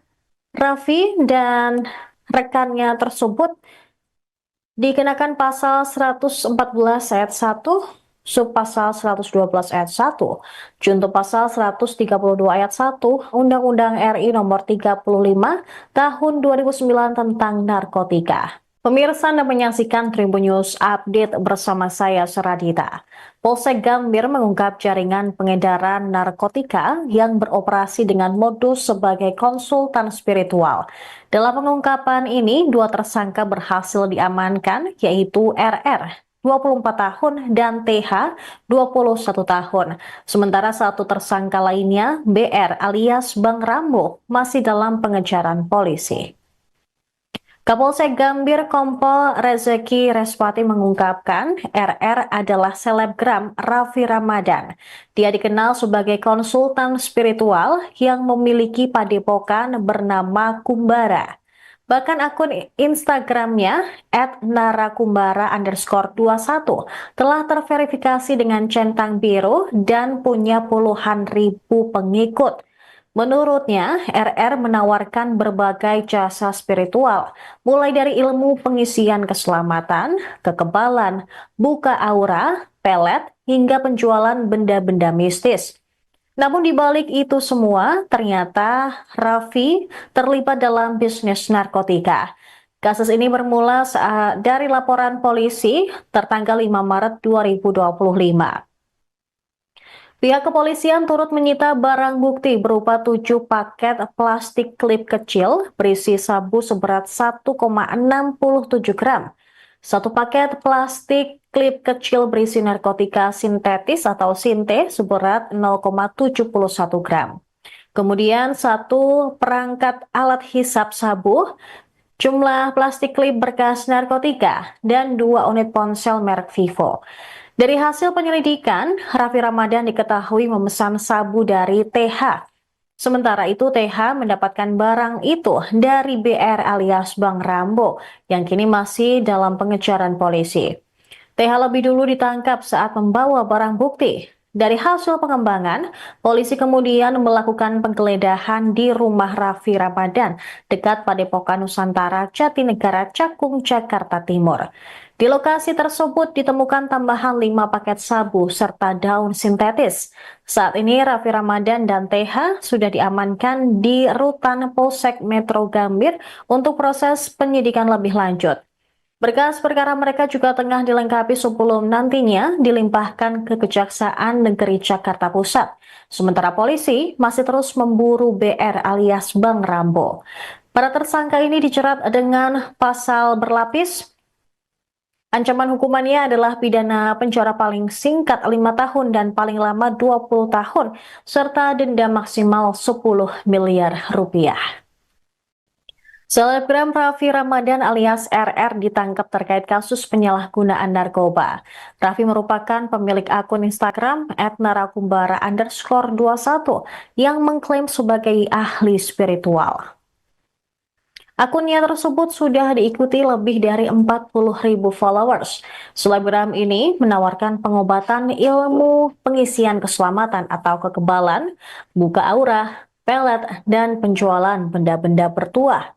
Raffi dan rekannya tersebut dikenakan pasal 114 ayat 1, subpasal 112 ayat 1, junto pasal 132 ayat 1, Undang-Undang RI nomor 35 tahun 2009 tentang narkotika. Pemirsa Anda menyaksikan Tribun News Update bersama saya Seradita. Polsek Gambir mengungkap jaringan pengedaran narkotika yang beroperasi dengan modus sebagai konsultan spiritual. Dalam pengungkapan ini, 2 tersangka berhasil diamankan, yaitu RR 24 tahun dan TH 21 tahun. Sementara 1 tersangka lainnya, BR alias Bang Rambo, masih dalam pengejaran polisi. Kapolsek Gambir Kompol Rezeki Respati mengungkapkan RR adalah selebgram Raffi Ramadan. Dia dikenal sebagai konsultan spiritual yang memiliki padepokan bernama Kumbara. Bahkan akun Instagramnya @narakumbara_21 telah terverifikasi dengan centang biru dan punya puluhan ribu pengikut. Menurutnya, RR menawarkan berbagai jasa spiritual, mulai dari ilmu pengisian keselamatan, kekebalan, buka aura, pelet, hingga penjualan benda-benda mistis. Namun di balik itu semua, ternyata Raffi terlibat dalam bisnis narkotika. Kasus ini bermula dari laporan polisi tertanggal 5 Maret 2025. Pihak kepolisian turut menyita barang bukti berupa 7 paket plastik klip kecil berisi sabu seberat 1,67 gram, 1 paket plastik klip kecil berisi narkotika sintetis atau sinte seberat 0,71 gram. Kemudian 1 perangkat alat hisap sabu, jumlah plastik klip berkas narkotika, dan 2 unit ponsel merek Vivo. Dari hasil penyelidikan, Raffi Ramadan diketahui memesan sabu dari TH. Sementara itu TH mendapatkan barang itu dari BR alias Bang Rambo yang kini masih dalam pengejaran polisi. TH lebih dulu ditangkap saat membawa barang bukti. Dari hasil pengembangan, polisi kemudian melakukan penggeledahan di rumah Raffi Ramadan dekat Padepokan Nusantara Jatinegara Cakung, Jakarta Timur. Di lokasi tersebut ditemukan tambahan 5 paket sabu serta daun sintetis. Saat ini Raffi Ramadan dan TH sudah diamankan di Rutan Polsek Metro Gambir untuk proses penyidikan lebih lanjut. Berkas perkara mereka juga tengah dilengkapi sebelum nantinya dilimpahkan ke Kejaksaan Negeri Jakarta Pusat. Sementara polisi masih terus memburu BR alias Bang Rambo. Para tersangka ini dijerat dengan pasal berlapis. Ancaman hukumannya adalah pidana penjara paling singkat 5 tahun dan paling lama 20 tahun, serta denda maksimal 10 miliar rupiah. Selebgram Raffi Ramadan alias RR ditangkap terkait kasus penyalahgunaan narkoba. Raffi merupakan pemilik akun Instagram @narakumbara_21 yang mengklaim sebagai ahli spiritual. Akunnya tersebut sudah diikuti lebih dari 40.000 followers. Selebgram ini menawarkan pengobatan ilmu pengisian keselamatan atau kekebalan, buka aura, pelet, dan penjualan benda-benda bertuah.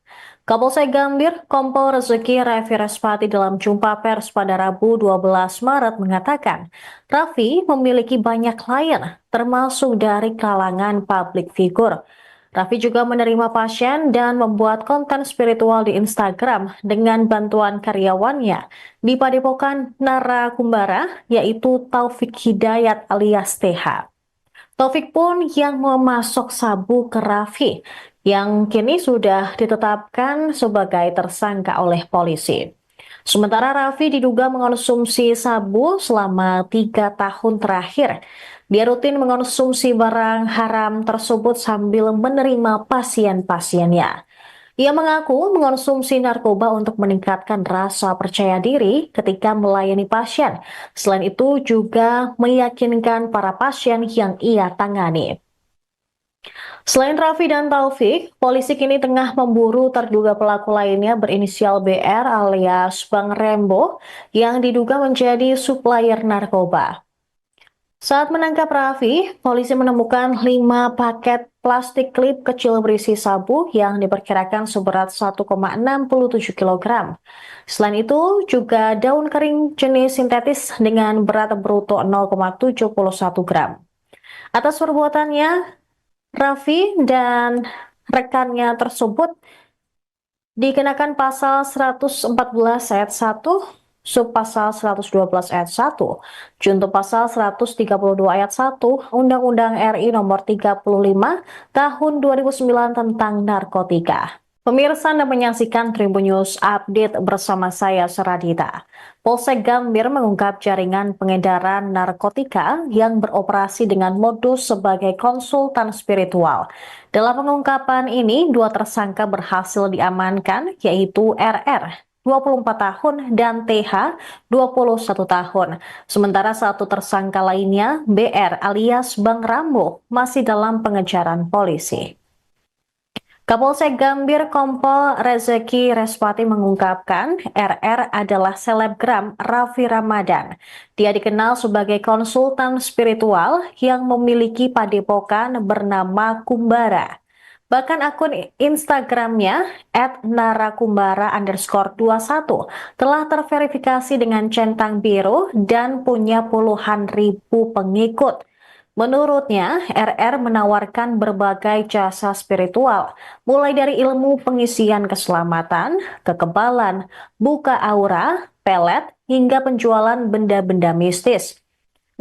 Kapolsek Gambir, Kompol Rezeki Raffi Respati dalam jumpa pers pada Rabu 12 Maret mengatakan, Raffi memiliki banyak klien, termasuk dari kalangan publik figur. Raffi juga menerima pasien dan membuat konten spiritual di Instagram dengan bantuan karyawannya di Padepokan Narakumbara, yaitu Taufik Hidayat alias TH. Taufik pun yang memasok sabu ke Raffi, yang kini sudah ditetapkan sebagai tersangka oleh polisi. Sementara Raffi diduga mengonsumsi sabu selama 3 tahun terakhir. Dia rutin mengonsumsi barang haram tersebut sambil menerima pasien-pasiennya. Ia mengaku mengonsumsi narkoba untuk meningkatkan rasa percaya diri ketika melayani pasien. Selain itu juga meyakinkan para pasien yang ia tangani. Selain Raffi dan Taufik, polisi kini tengah memburu terduga pelaku lainnya berinisial BR alias Bang Rembo yang diduga menjadi supplier narkoba. Saat menangkap Raffi, polisi menemukan 5 paket plastik klip kecil berisi sabu yang diperkirakan seberat 1,67 kg. Selain itu, juga daun kering jenis sintetis dengan berat bruto 0,71 gram. Atas perbuatannya, Raffi dan rekannya tersebut dikenakan pasal 114 ayat 1, subpasal 112 ayat 1, junto pasal 132 ayat 1, Undang-Undang RI nomor 35 tahun 2009 tentang narkotika. Pemirsa Anda menyaksikan Tribun News Update bersama saya Seradita. Polsek Gambir mengungkap jaringan pengedaran narkotika yang beroperasi dengan modus sebagai konsultan spiritual. Dalam pengungkapan ini, 2 tersangka berhasil diamankan, yaitu RR 24 tahun dan TH 21 tahun. Sementara 1 tersangka lainnya, BR alias Bang Rambo, masih dalam pengejaran polisi. Kapolsek Gambir Kompol Rezeki Respati mengungkapkan RR adalah selebgram Raffi Ramadan. Dia dikenal sebagai konsultan spiritual yang memiliki padepokan bernama Kumbara. Bahkan akun Instagramnya @narakumbara_21 telah terverifikasi dengan centang biru dan punya puluhan ribu pengikut. Menurutnya, RR menawarkan berbagai jasa spiritual, mulai dari ilmu pengisian keselamatan, kekebalan, buka aura, pelet, hingga penjualan benda-benda mistis.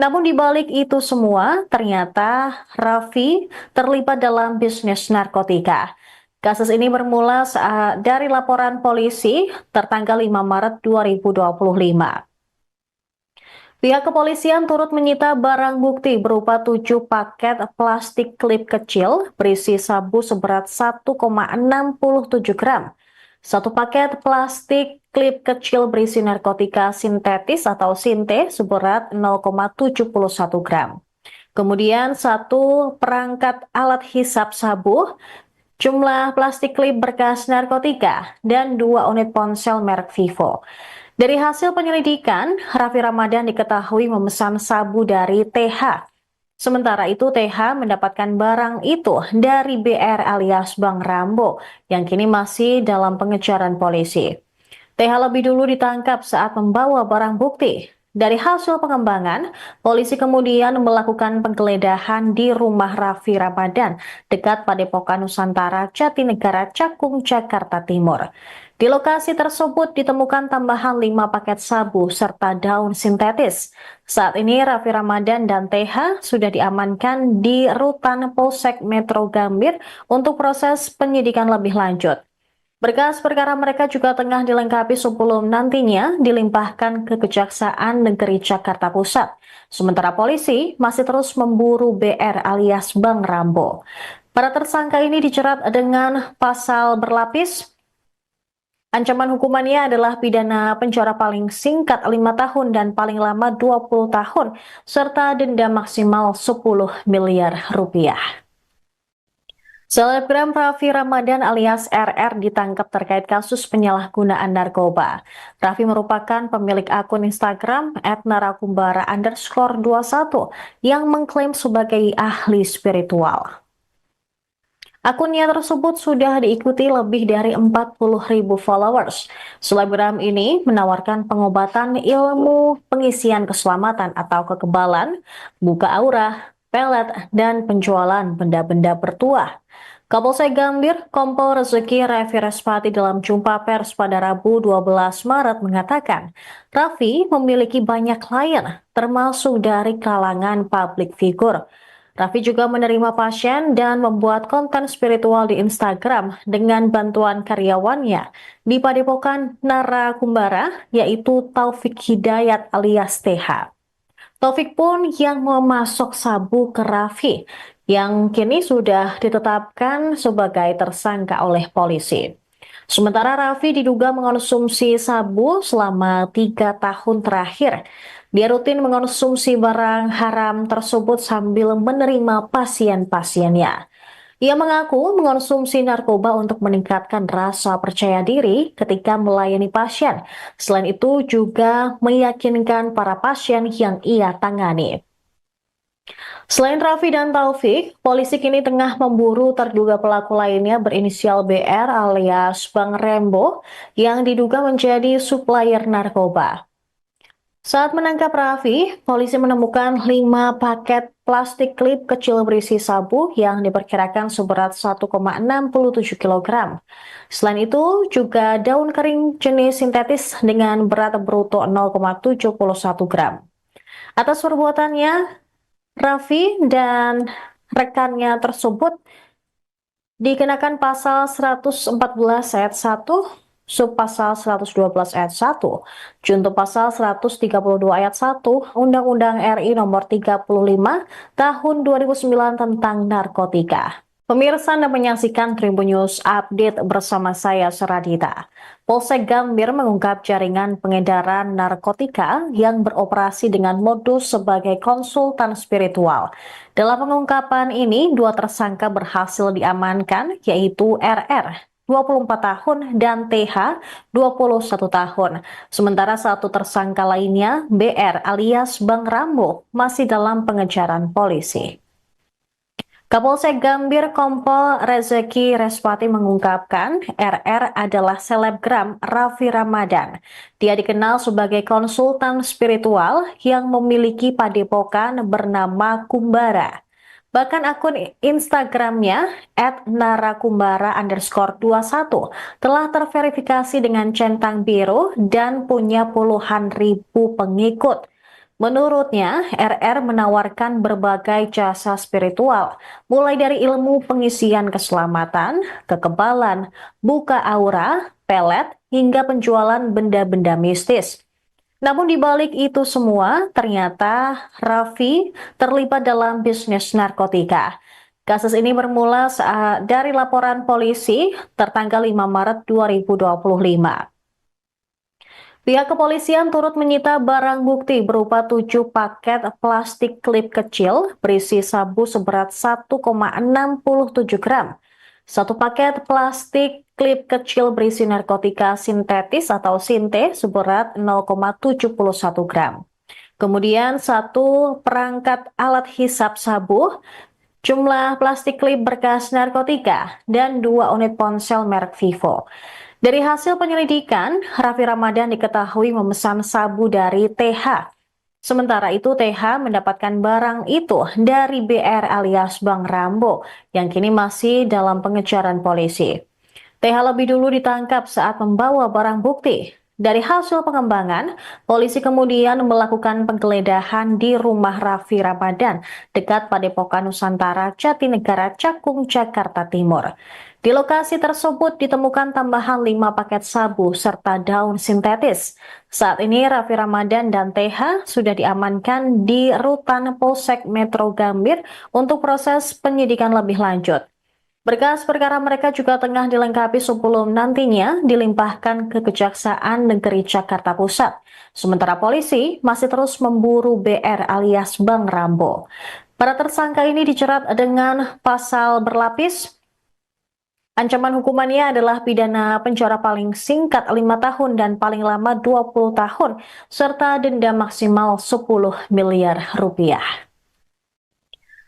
Namun di balik itu semua, ternyata Raffi terlibat dalam bisnis narkotika. Kasus ini bermula dari laporan polisi tertanggal 5 Maret 2025. Pihak kepolisian turut menyita barang bukti berupa 7 paket plastik klip kecil berisi sabu seberat 1,67 gram, 1 paket plastik klip kecil berisi narkotika sintetis atau sinte seberat 0,71 gram. Kemudian 1 perangkat alat hisap sabu, jumlah plastik klip berkas narkotika, dan 2 unit ponsel merek Vivo. Dari hasil penyelidikan, Raffi Ramadan diketahui memesan sabu dari TH. Sementara itu TH mendapatkan barang itu dari BR alias Bang Rambo yang kini masih dalam pengejaran polisi. TH lebih dulu ditangkap saat membawa barang bukti. Dari hasil pengembangan, polisi kemudian melakukan penggeledahan di rumah Raffi Ramadan dekat Padepokan Nusantara Jatinegara Cakung, Jakarta Timur. Di lokasi tersebut ditemukan tambahan 5 paket sabu serta daun sintetis. Saat ini Raffi Ramadan dan TH sudah diamankan di Rutan Polsek Metro Gambir untuk proses penyidikan lebih lanjut. Berkas perkara mereka juga tengah dilengkapi sebelum nantinya dilimpahkan ke Kejaksaan Negeri Jakarta Pusat. Sementara polisi masih terus memburu BR alias Bang Rambo. Para tersangka ini dijerat dengan pasal berlapis. Ancaman hukumannya adalah pidana penjara paling singkat 5 tahun dan paling lama 20 tahun, serta denda maksimal 10 miliar rupiah. Selebgram Raffi Ramadan alias RR ditangkap terkait kasus penyalahgunaan narkoba. Raffi merupakan pemilik akun Instagram @narakumbara_21 yang mengklaim sebagai ahli spiritual. Akunnya tersebut sudah diikuti lebih dari 40.000 followers. Selebgram ini menawarkan pengobatan ilmu pengisian keselamatan atau kekebalan, buka aura, pelet, dan penjualan benda-benda bertuah. Kapolsek Gambir, Kompol Rezeki Raffi Respati dalam jumpa pers pada Rabu 12 Maret mengatakan, Raffi memiliki banyak klien, termasuk dari kalangan publik figur. Raffi juga menerima pasien dan membuat konten spiritual di Instagram dengan bantuan karyawannya di Padepokan Narakumbara, yaitu Taufik Hidayat alias TH. Taufik pun yang memasok sabu ke Raffi, yang kini sudah ditetapkan sebagai tersangka oleh polisi. Sementara Raffi diduga mengonsumsi sabu selama 3 tahun terakhir. Dia rutin mengonsumsi barang haram tersebut sambil menerima pasien-pasiennya. Ia mengaku mengonsumsi narkoba untuk meningkatkan rasa percaya diri ketika melayani pasien. Selain itu juga meyakinkan para pasien yang ia tangani. Selain Raffi dan Taufik, polisi kini tengah memburu terduga pelaku lainnya berinisial BR alias Bang Rembo yang diduga menjadi supplier narkoba. Saat menangkap Raffi, polisi menemukan 5 paket plastik klip kecil berisi sabu yang diperkirakan seberat 1,67 kg. Selain itu, juga daun kering jenis sintetis dengan berat bruto 0,71 gram. Atas perbuatannya, Raffi dan rekannya tersebut dikenakan pasal 114 ayat 1, subpasal 112 ayat 1, junto pasal 132 ayat 1, Undang-Undang RI nomor 35 tahun 2009 tentang narkotika. Pemirsa Anda menyaksikan Tribun News Update bersama saya Seradita. Polsek Gambir mengungkap jaringan pengedaran narkotika yang beroperasi dengan modus sebagai konsultan spiritual. Dalam pengungkapan ini, 2 tersangka berhasil diamankan, yaitu RR 24 tahun dan TH 21 tahun. Sementara 1 tersangka lainnya, BR alias Bang Rambo, masih dalam pengejaran polisi. Kapolsek Gambir Kompol Rezeki Respati mengungkapkan RR adalah selebgram Raffi Ramadan. Dia dikenal sebagai konsultan spiritual yang memiliki padepokan bernama Kumbara. Bahkan akun Instagramnya @narakumbara_21 telah terverifikasi dengan centang biru dan punya puluhan ribu pengikut. Menurutnya, RR menawarkan berbagai jasa spiritual, mulai dari ilmu pengisian keselamatan, kekebalan, buka aura, pelet, hingga penjualan benda-benda mistis. Namun di balik itu semua, ternyata Raffi terlibat dalam bisnis narkotika. Kasus ini bermula dari laporan polisi tertanggal 5 Maret 2025. Pihak kepolisian turut menyita barang bukti berupa 7 paket plastik klip kecil berisi sabu seberat 1,67 gram. 1 paket plastik klip kecil berisi narkotika sintetis atau sinte seberat 0,71 gram. Kemudian 1 perangkat alat hisap sabu, jumlah plastik klip bekas narkotika, dan 2 unit ponsel merek Vivo. Dari hasil penyelidikan, Raffi Ramadan diketahui memesan sabu dari TH. Sementara itu TH mendapatkan barang itu dari BR alias Bang Rambo yang kini masih dalam pengejaran polisi. TH lebih dulu ditangkap saat membawa barang bukti. Dari hasil pengembangan, polisi kemudian melakukan penggeledahan di rumah Raffi Ramadan dekat Padepokan Nusantara Jatinegara Cakung, Jakarta Timur. Di lokasi tersebut ditemukan tambahan 5 paket sabu serta daun sintetis. Saat ini Raffi Ramadan dan TH sudah diamankan di Rutan Polsek Metro Gambir untuk proses penyidikan lebih lanjut. Berkas perkara mereka juga tengah dilengkapi sebelum nantinya dilimpahkan ke Kejaksaan Negeri Jakarta Pusat. Sementara polisi masih terus memburu BR alias Bang Rambo. Para tersangka ini dijerat dengan pasal berlapis. Ancaman hukumannya adalah pidana penjara paling singkat 5 tahun dan paling lama 20 tahun, serta denda maksimal 10 miliar rupiah.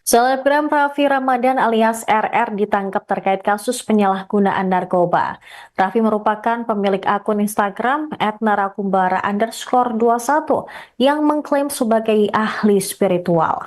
Selebgram Raffi Ramadan alias RR ditangkap terkait kasus penyalahgunaan narkoba. Raffi merupakan pemilik akun Instagram @narakumbara_21 yang mengklaim sebagai ahli spiritual.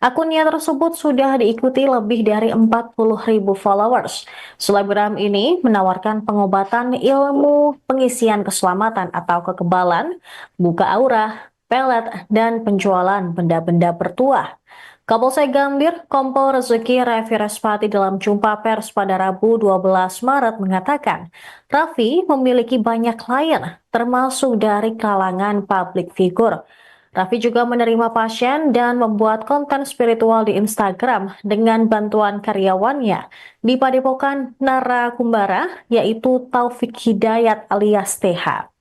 Akunnya tersebut sudah diikuti lebih dari 40.000 followers. Selebgram ini menawarkan pengobatan ilmu pengisian keselamatan atau kekebalan, buka aura, pelet, dan penjualan benda-benda bertuah. Kapolsek Gambir, Kompol Rezeki Raffi Respati dalam jumpa pers pada Rabu 12 Maret mengatakan, Raffi memiliki banyak klien, termasuk dari kalangan publik figur. Raffi juga menerima pasien dan membuat konten spiritual di Instagram dengan bantuan karyawannya di Padepokan Narakumbara, yaitu Taufik Hidayat alias TH.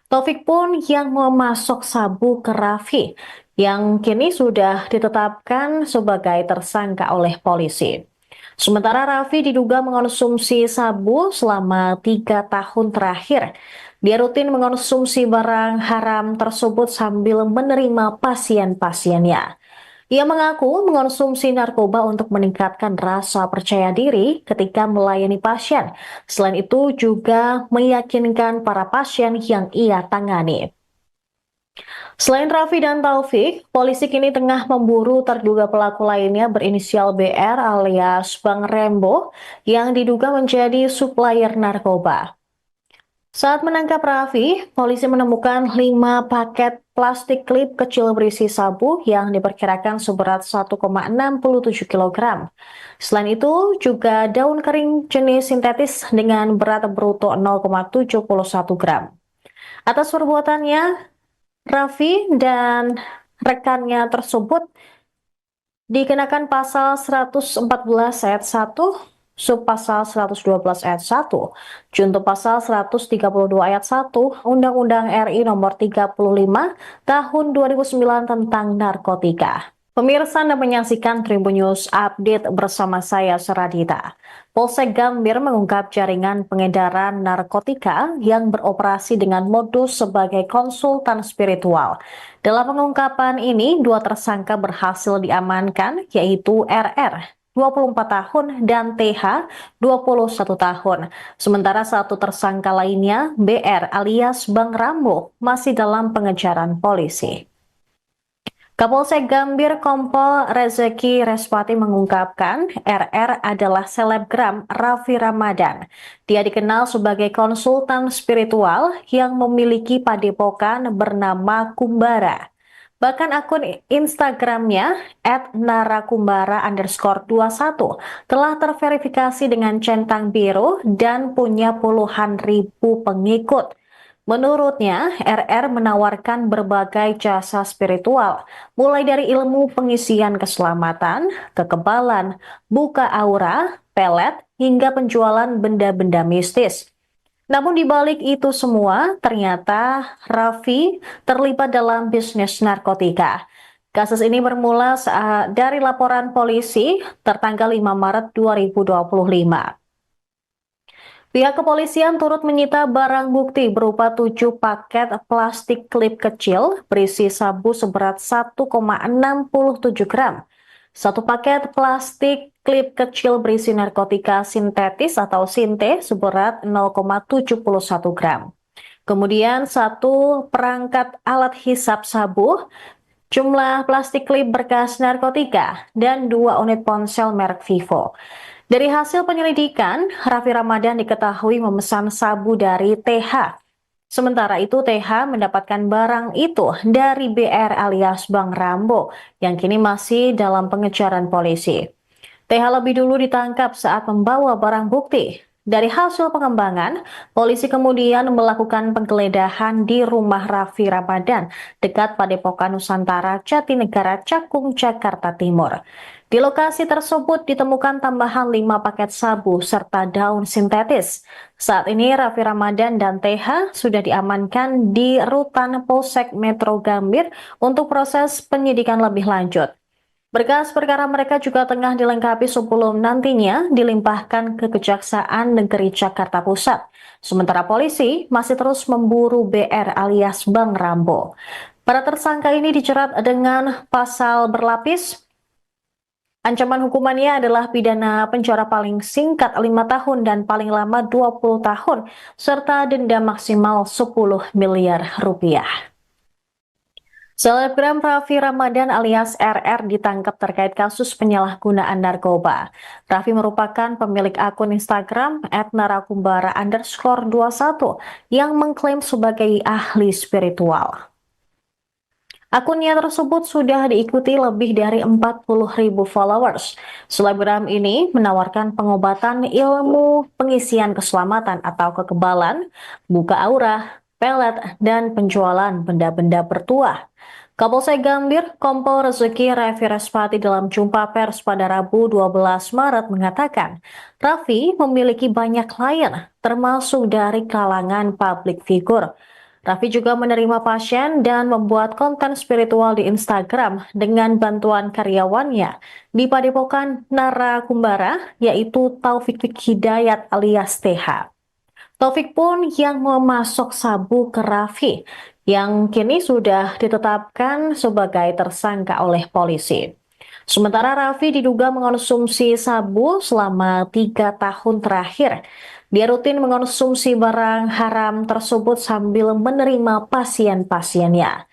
Taufik pun yang memasok sabu ke Raffi, yang kini sudah ditetapkan sebagai tersangka oleh polisi. Sementara Raffi diduga mengonsumsi sabu selama 3 tahun terakhir. Dia rutin mengonsumsi barang haram tersebut sambil menerima pasien-pasiennya. Ia mengaku mengonsumsi narkoba untuk meningkatkan rasa percaya diri ketika melayani pasien. Selain itu juga meyakinkan para pasien yang ia tangani. Selain Raffi dan Taufik, polisi kini tengah memburu terduga pelaku lainnya berinisial BR alias Bang Rembo yang diduga menjadi supplier narkoba. Saat menangkap Raffi, polisi menemukan 5 paket plastik klip kecil berisi sabu yang diperkirakan seberat 1,67 kg. Selain itu, juga daun kering jenis sintetis dengan berat bruto 0,71 gram. Atas perbuatannya, Raffi dan rekannya tersebut dikenakan pasal 114 ayat 1, subpasal 112 ayat 1, junto pasal 132 ayat 1, Undang-Undang RI nomor 35 tahun 2009 tentang narkotika. Pemirsa Anda menyaksikan Tribun News Update bersama saya Seradita. Polsek Gambir mengungkap jaringan pengedaran narkotika yang beroperasi dengan modus sebagai konsultan spiritual. Dalam pengungkapan ini, 2 tersangka berhasil diamankan, yaitu RR 24 tahun dan TH 21 tahun. Sementara 1 tersangka lainnya, BR alias Bang Rambo, masih dalam pengejaran polisi. Kapolsek Gambir Kompol Rezeki Respati mengungkapkan RR adalah selebgram Raffi Ramadan. Dia dikenal sebagai konsultan spiritual yang memiliki padepokan bernama Kumbara. Bahkan akun Instagramnya @narakumbara_21 telah terverifikasi dengan centang biru dan punya puluhan ribu pengikut. Menurutnya, RR menawarkan berbagai jasa spiritual, mulai dari ilmu pengisian keselamatan, kekebalan, buka aura, pelet, hingga penjualan benda-benda mistis. Namun di balik itu semua, ternyata Raffi terlibat dalam bisnis narkotika. Kasus ini bermula dari laporan polisi tertanggal 5 Maret 2025. Pihak kepolisian turut menyita barang bukti berupa 7 paket plastik klip kecil berisi sabu seberat 1,67 gram, 1 paket plastik klip kecil berisi narkotika sintetis atau sinte seberat 0,71 gram. Kemudian 1 perangkat alat hisap sabu, jumlah plastik klip berkas narkotika, dan 2 unit ponsel merek Vivo. Dari hasil penyelidikan, Raffi Ramadan diketahui memesan sabu dari TH. Sementara itu TH mendapatkan barang itu dari BR alias Bang Rambo yang kini masih dalam pengejaran polisi. TH lebih dulu ditangkap saat membawa barang bukti. Dari hasil pengembangan, polisi kemudian melakukan penggeledahan di rumah Raffi Ramadan dekat Padepokan Nusantara Jatinegara Cakung, Jakarta Timur. Di lokasi tersebut ditemukan tambahan 5 paket sabu serta daun sintetis. Saat ini Raffi Ramadan dan TH sudah diamankan di Rutan Polsek Metro Gambir untuk proses penyidikan lebih lanjut. Berkas perkara mereka juga tengah dilengkapi sebelum nantinya dilimpahkan ke Kejaksaan Negeri Jakarta Pusat. Sementara polisi masih terus memburu BR alias Bang Rambo. Para tersangka ini dijerat dengan pasal berlapis. Ancaman hukumannya adalah pidana penjara paling singkat 5 tahun dan paling lama 20 tahun, serta denda maksimal 10 miliar rupiah. Selebgram Raffi Ramadan alias RR ditangkap terkait kasus penyalahgunaan narkoba. Raffi merupakan pemilik akun Instagram @narakumbara_21 yang mengklaim sebagai ahli spiritual. Akunnya tersebut sudah diikuti lebih dari 40.000 followers. Selebgram ini menawarkan pengobatan ilmu pengisian keselamatan atau kekebalan, buka aura, pelet, dan penjualan benda-benda bertuah. Kapolsek Gambir, Kompol Rezeki Raffi Respati dalam jumpa pers pada Rabu 12 Maret mengatakan, Raffi memiliki banyak klien, termasuk dari kalangan publik figur. Raffi juga menerima pasien dan membuat konten spiritual di Instagram dengan bantuan karyawannya di Padepokan Narakumbara, yaitu Taufik Hidayat alias TH. Taufik pun yang memasok sabu ke Raffi, yang kini sudah ditetapkan sebagai tersangka oleh polisi. Sementara Raffi diduga mengonsumsi sabu selama 3 tahun terakhir. Dia rutin mengonsumsi barang haram tersebut sambil menerima pasien-pasiennya.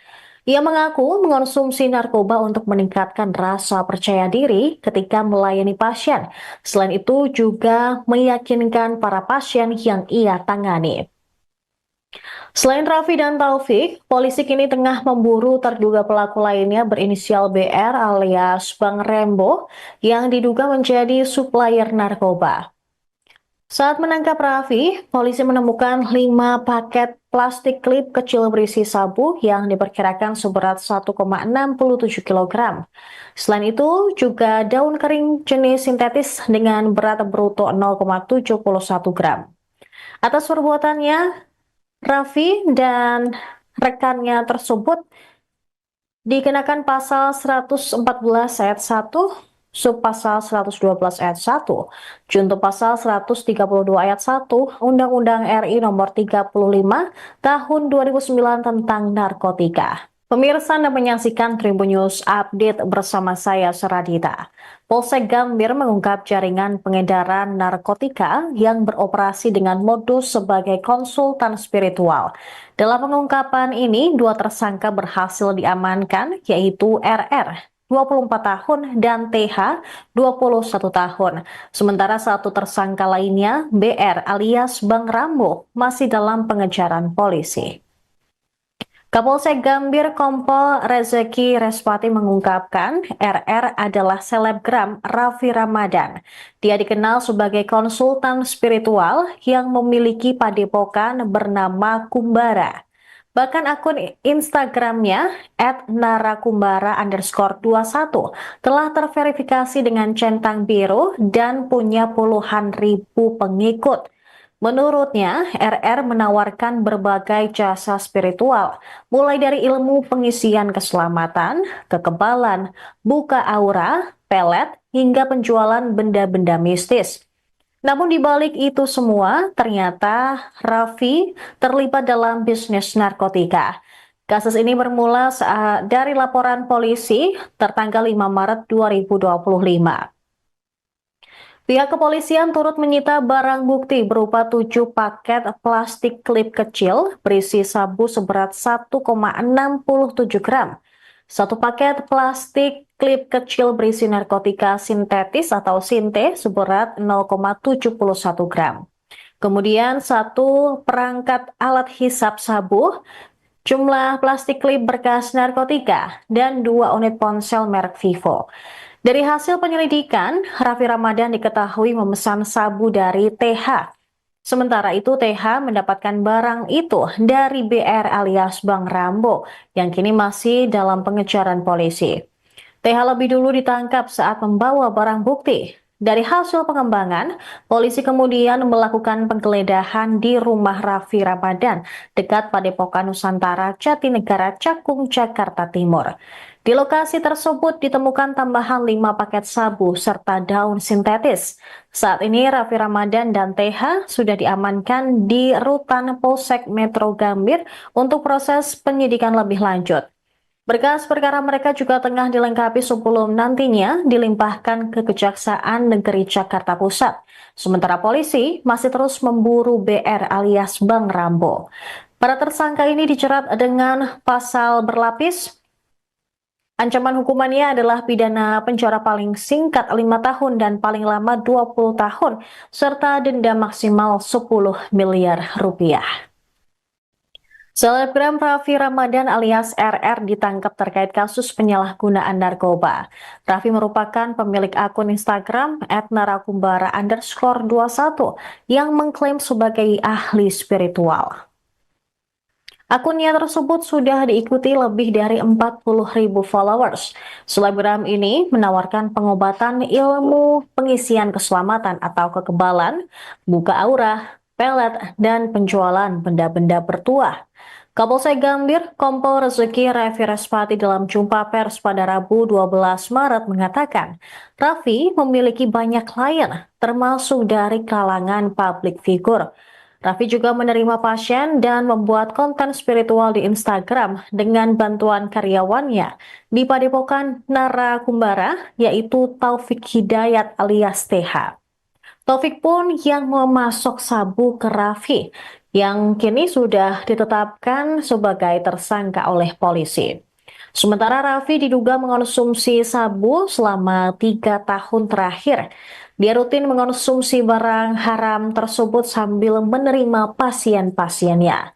Ia mengaku mengonsumsi narkoba untuk meningkatkan rasa percaya diri ketika melayani pasien. Selain itu juga meyakinkan para pasien yang ia tangani. Selain Raffi dan Taufik, polisi kini tengah memburu terduga pelaku lainnya berinisial BR alias Bang Rembo yang diduga menjadi supplier narkoba. Saat menangkap Raffi, polisi menemukan 5 paket plastik klip kecil berisi sabu yang diperkirakan seberat 1,67 kg. Selain itu, juga daun kering jenis sintetis dengan berat bruto 0,71 gram. Atas perbuatannya, Raffi dan rekannya tersebut dikenakan pasal 114 ayat 1, subpasal 112 ayat 1, junto pasal 132 ayat 1, Undang-Undang RI nomor 35 tahun 2009 tentang narkotika. Pemirsa Anda menyaksikan Tribun News Update bersama saya Seradita. Polsek Gambir mengungkap jaringan pengedaran narkotika yang beroperasi dengan modus sebagai konsultan spiritual. Dalam pengungkapan ini, 2 tersangka berhasil diamankan, yaitu RR 24 tahun dan TH 21 tahun. Sementara 1 tersangka lainnya, BR alias Bang Rambo, masih dalam pengejaran polisi. Kapolsek Gambir Kompol Rezeki Respati mengungkapkan RR adalah selebgram Raffi Ramadan. Dia dikenal sebagai konsultan spiritual yang memiliki padepokan bernama Kumbara. Bahkan akun Instagramnya @narakumbara_21 telah terverifikasi dengan centang biru dan punya puluhan ribu pengikut. Menurutnya, RR menawarkan berbagai jasa spiritual, mulai dari ilmu pengisian keselamatan, kekebalan, buka aura, pelet, hingga penjualan benda-benda mistis. Namun di balik itu semua, ternyata Raffi terlibat dalam bisnis narkotika. Kasus ini bermula dari laporan polisi tertanggal 5 Maret 2025. Pihak kepolisian turut menyita barang bukti berupa 7 paket plastik klip kecil berisi sabu seberat 1,67 gram. 1 paket plastik klip kecil berisi narkotika sintetis atau sinte seberat 0,71 gram. Kemudian 1 perangkat alat hisap sabu, jumlah plastik klip berkas narkotika, dan 2 unit ponsel merek Vivo. Dari hasil penyelidikan, Raffi Ramadan diketahui memesan sabu dari TH. Sementara itu TH mendapatkan barang itu dari BR alias Bang Rambo yang kini masih dalam pengejaran polisi. TH lebih dulu ditangkap saat membawa barang bukti. Dari hasil pengembangan, polisi kemudian melakukan penggeledahan di rumah Raffi Ramadan dekat Padepokan Nusantara Jatinegara Cakung, Jakarta Timur. Di lokasi tersebut ditemukan tambahan 5 paket sabu serta daun sintetis. Saat ini Raffi Ramadan dan TH sudah diamankan di Rutan Polsek Metro Gambir untuk proses penyidikan lebih lanjut. Berkas perkara mereka juga tengah dilengkapi sebelum nantinya dilimpahkan ke Kejaksaan Negeri Jakarta Pusat. Sementara polisi masih terus memburu BR alias Bang Rambo. Para tersangka ini dijerat dengan pasal berlapis, Ancaman hukumannya adalah pidana penjara paling singkat 5 tahun dan paling lama 20 tahun, serta denda maksimal 10 miliar rupiah. Selebgram Raffi Ramadan alias RR ditangkap terkait kasus penyalahgunaan narkoba. Raffi merupakan pemilik akun Instagram @narakumbara_21 yang mengklaim sebagai ahli spiritual. Akunnya tersebut sudah diikuti lebih dari 40.000 followers. Selebgram ini menawarkan pengobatan ilmu pengisian keselamatan atau kekebalan, buka aura, pelet, dan penjualan benda-benda bertuah. Kapolsek Gambir, Kompol Rezeki Raffi Respati dalam jumpa pers pada Rabu 12 Maret mengatakan, Raffi memiliki banyak klien, termasuk dari kalangan publik figur. Raffi juga menerima pasien dan membuat konten spiritual di Instagram dengan bantuan karyawannya di Padepokan Narakumbara, yaitu Taufik Hidayat alias TH. Taufik pun yang memasok sabu ke Raffi, yang kini sudah ditetapkan sebagai tersangka oleh polisi. Sementara Raffi diduga mengonsumsi sabu selama 3 tahun terakhir. Dia rutin mengonsumsi barang haram tersebut sambil menerima pasien-pasiennya.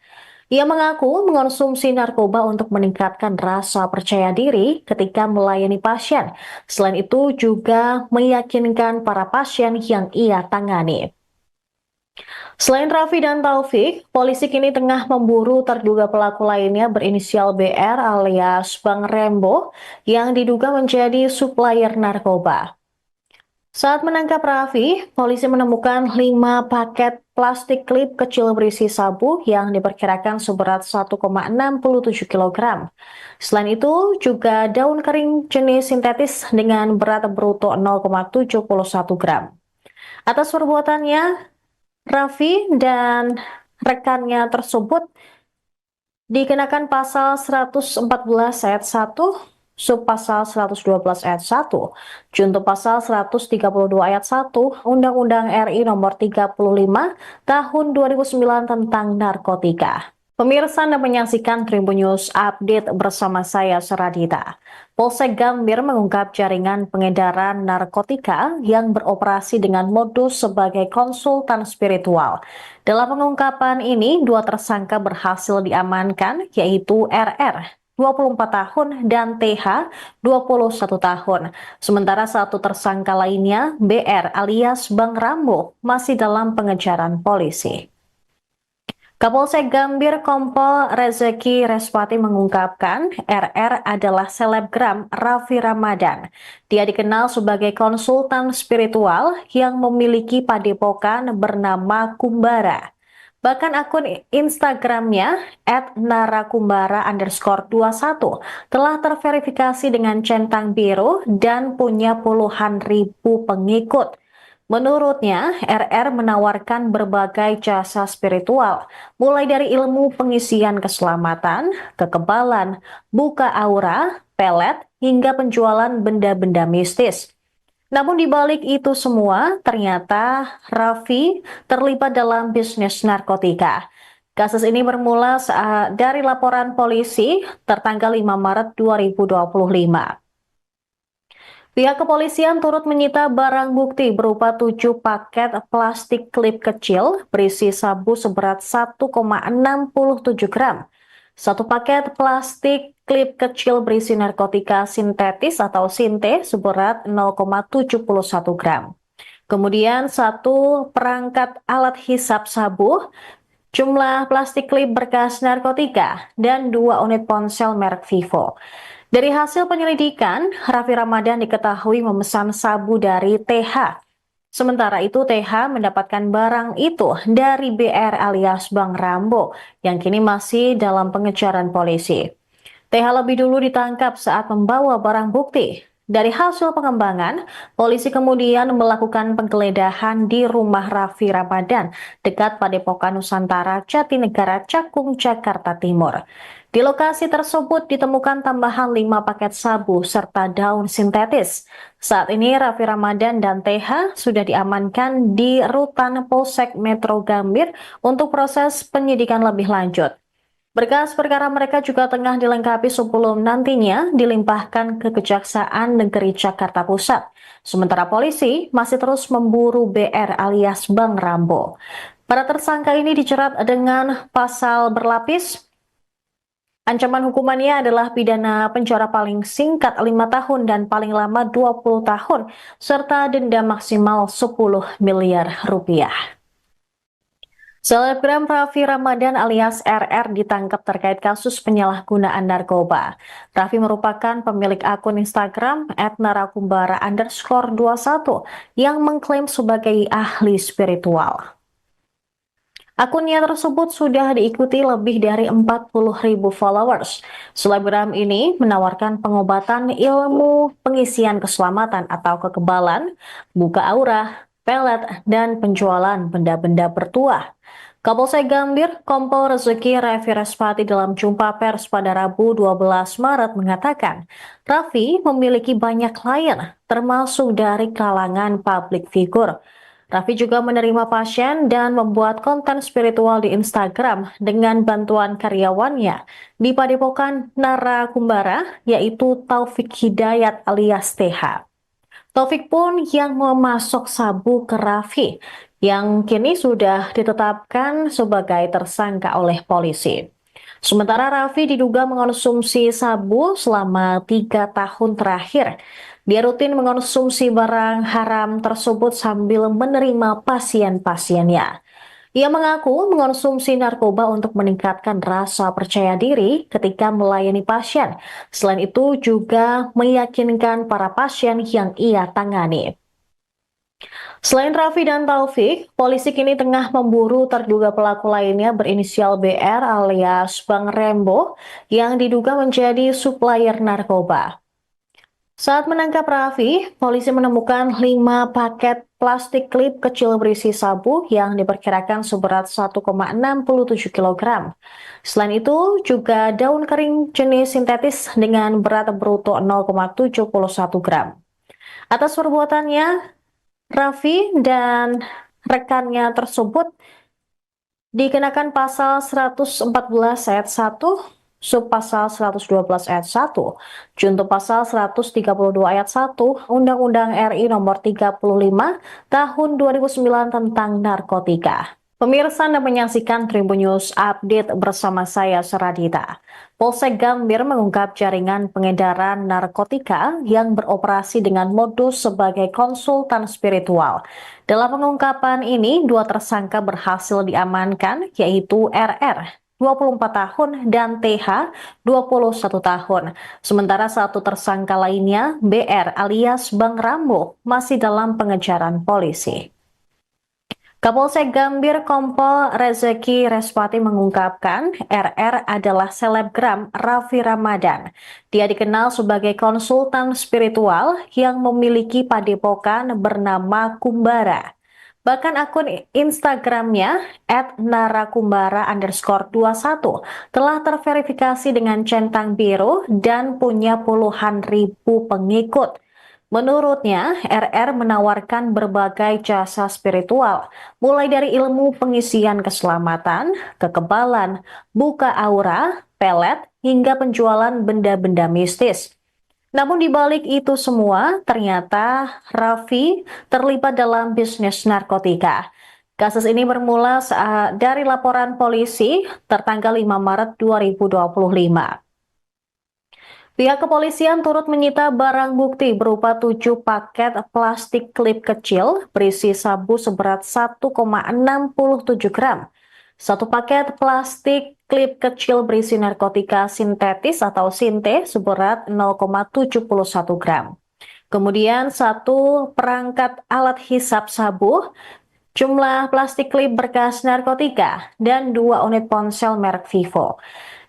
Ia mengaku mengonsumsi narkoba untuk meningkatkan rasa percaya diri ketika melayani pasien. Selain itu juga meyakinkan para pasien yang ia tangani. Selain Raffi dan Taufik, polisi kini tengah memburu terduga pelaku lainnya berinisial BR alias Bang Rembo yang diduga menjadi supplier narkoba. Saat menangkap Raffi, polisi menemukan 5 paket plastik klip kecil berisi sabu yang diperkirakan seberat 1,67 kg. Selain itu, juga daun kering jenis sintetis dengan berat bruto 0,71 gram. Atas perbuatannya, Raffi dan rekannya tersebut dikenakan pasal 114 ayat 1, subpasal 112 ayat 1, junto pasal 132 ayat 1, Undang-Undang RI nomor 35 tahun 2009 tentang narkotika. Pemirsa Anda menyaksikan Tribun News Update bersama saya Seradita. Polsek Gambir mengungkap jaringan pengedaran narkotika yang beroperasi dengan modus sebagai konsultan spiritual. Dalam pengungkapan ini, 2 tersangka berhasil diamankan, yaitu RR 24 tahun dan TH 21 tahun. Sementara 1 tersangka lainnya, BR alias Bang Rambo, masih dalam pengejaran polisi. Kapolsek Gambir Kompol Rezeki Respati mengungkapkan RR adalah selebgram Raffi Ramadan. Dia dikenal sebagai konsultan spiritual yang memiliki padepokan bernama Kumbara. Bahkan akun Instagramnya @narakumbara_21 telah terverifikasi dengan centang biru dan punya puluhan ribu pengikut. Menurutnya, RR menawarkan berbagai jasa spiritual, mulai dari ilmu pengisian keselamatan, kekebalan, buka aura, pelet, hingga penjualan benda-benda mistis. Namun di balik itu semua, ternyata Raffi terlibat dalam bisnis narkotika. Kasus ini bermula dari laporan polisi tertanggal 5 Maret 2025. Pihak kepolisian turut menyita barang bukti berupa 7 paket plastik klip kecil berisi sabu seberat 1,67 gram, 1 paket plastik klip kecil berisi narkotika sintetis atau sinte seberat 0,71 gram. Kemudian 1 perangkat alat hisap sabu, jumlah plastik klip berkas narkotika, dan 2 unit ponsel merek Vivo. Dari hasil penyelidikan, Raffi Ramadan diketahui memesan sabu dari TH. Sementara itu TH mendapatkan barang itu dari BR alias Bang Rambo yang kini masih dalam pengejaran polisi. TH lebih dulu ditangkap saat membawa barang bukti. Dari hasil pengembangan, polisi kemudian melakukan penggeledahan di rumah Raffi Ramadan dekat Padepokan Nusantara Jatinegara Cakung, Jakarta Timur. Di lokasi tersebut ditemukan tambahan 5 paket sabu serta daun sintetis. Saat ini Raffi Ramadan dan TH sudah diamankan di Rutan Polsek Metro Gambir untuk proses penyidikan lebih lanjut. Berkas perkara mereka juga tengah dilengkapi sebelum nantinya dilimpahkan ke Kejaksaan Negeri Jakarta Pusat. Sementara polisi masih terus memburu BR alias Bang Rambo. Para tersangka ini dijerat dengan pasal berlapis. Ancaman hukumannya adalah pidana penjara paling singkat 5 tahun dan paling lama 20 tahun, serta denda maksimal 10 miliar rupiah. Selebgram Raffi Ramadan alias RR ditangkap terkait kasus penyalahgunaan narkoba. Raffi merupakan pemilik akun Instagram @narakumbara_21 yang mengklaim sebagai ahli spiritual. Akunnya tersebut sudah diikuti lebih dari 40.000 followers. Selebgram ini menawarkan pengobatan ilmu pengisian keselamatan atau kekebalan, buka aura, pelet, dan penjualan benda-benda bertuah. Kapolsek Gambir, Kompol Rezeki Raffi Respati dalam jumpa pers pada Rabu 12 Maret mengatakan, Raffi memiliki banyak klien, termasuk dari kalangan publik figur. Raffi juga menerima pasien dan membuat konten spiritual di Instagram dengan bantuan karyawannya di Padepokan Narakumbara, yaitu Taufik Hidayat alias TH. Taufik pun yang memasok sabu ke Raffi, yang kini sudah ditetapkan sebagai tersangka oleh polisi. Sementara Raffi diduga mengonsumsi sabu selama 3 tahun terakhir. Dia rutin mengonsumsi barang haram tersebut sambil menerima pasien-pasiennya. Ia mengaku mengonsumsi narkoba untuk meningkatkan rasa percaya diri ketika melayani pasien. Selain itu juga meyakinkan para pasien yang ia tangani. Selain Raffi dan Taufik, polisi kini tengah memburu terduga pelaku lainnya berinisial BR alias Bang Rembo yang diduga menjadi supplier narkoba. Saat menangkap Raffi, polisi menemukan 5 paket plastik klip kecil berisi sabu yang diperkirakan seberat 1,67 kg. Selain itu, juga daun kering jenis sintetis dengan berat bruto 0,71 gram. Atas perbuatannya, Raffi dan rekannya tersebut dikenakan pasal 114 ayat 1, subpasal 112 ayat 1, junto pasal 132 ayat 1, Undang-Undang RI nomor 35 tahun 2009 tentang narkotika. Pemirsa Anda menyaksikan Tribun News Update bersama saya Seradita. Polsek Gambir mengungkap jaringan pengedaran narkotika yang beroperasi dengan modus sebagai konsultan spiritual. Dalam pengungkapan ini, 2 tersangka berhasil diamankan, yaitu RR 24 tahun dan TH 21 tahun. Sementara 1 tersangka lainnya, BR alias Bang Rambo, masih dalam pengejaran polisi. Kapolsek Gambir Kompol Rezeki Respati mengungkapkan RR adalah selebgram Raffi Ramadan. Dia dikenal sebagai konsultan spiritual yang memiliki padepokan bernama Kumbara. Bahkan akun Instagramnya @narakumbara_21 telah terverifikasi dengan centang biru dan punya puluhan ribu pengikut. Menurutnya, RR menawarkan berbagai jasa spiritual, mulai dari ilmu pengisian keselamatan, kekebalan, buka aura, pelet, hingga penjualan benda-benda mistis. Namun di balik itu semua, ternyata Raffi terlibat dalam bisnis narkotika. Kasus ini bermula dari laporan polisi tertanggal 5 Maret 2025. Pihak kepolisian turut menyita barang bukti berupa 7 paket plastik klip kecil berisi sabu seberat 1,67 gram. 1 paket plastik klip kecil berisi narkotika sintetis atau sinte seberat 0,71 gram. Kemudian 1 perangkat alat hisap sabu, jumlah plastik klip berkas narkotika, dan 2 unit ponsel merek Vivo.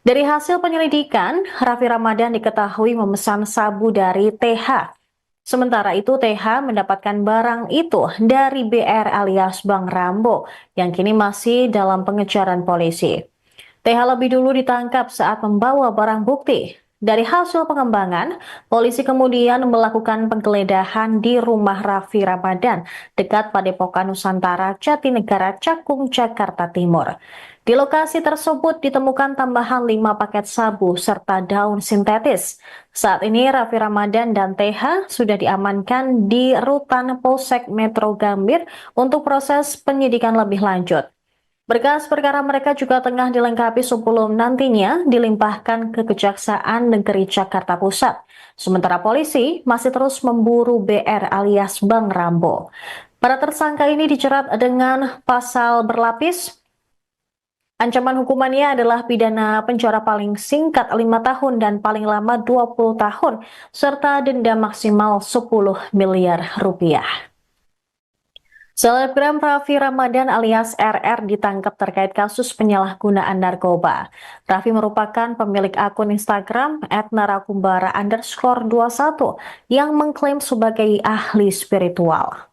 Dari hasil penyelidikan, Raffi Ramadan diketahui memesan sabu dari TH. Sementara itu TH mendapatkan barang itu dari BR alias Bang Rambo yang kini masih dalam pengejaran polisi. TH lebih dulu ditangkap saat membawa barang bukti Dari hasil pengembangan, polisi kemudian melakukan penggeledahan di rumah Raffi Ramadan dekat Padepokan Nusantara, Jatinegara, Cakung, Jakarta Timur. Di lokasi tersebut ditemukan tambahan 5 paket sabu serta daun sintetis. Saat ini Raffi Ramadan dan TH sudah diamankan di Rutan Polsek Metro Gambir untuk proses penyidikan lebih lanjut. Berkas perkara mereka juga tengah dilengkapi sebelum nantinya dilimpahkan ke Kejaksaan Negeri Jakarta Pusat. Sementara polisi masih terus memburu BR alias Bang Rambo. Para tersangka ini dijerat dengan pasal berlapis. Ancaman hukumannya adalah pidana penjara paling singkat 5 tahun dan paling lama 20 tahun, serta denda maksimal 10 miliar rupiah. Selebgram Raffi Ramadan alias RR ditangkap terkait kasus penyalahgunaan narkoba. Raffi merupakan pemilik akun Instagram @narakumbara_21 yang mengklaim sebagai ahli spiritual.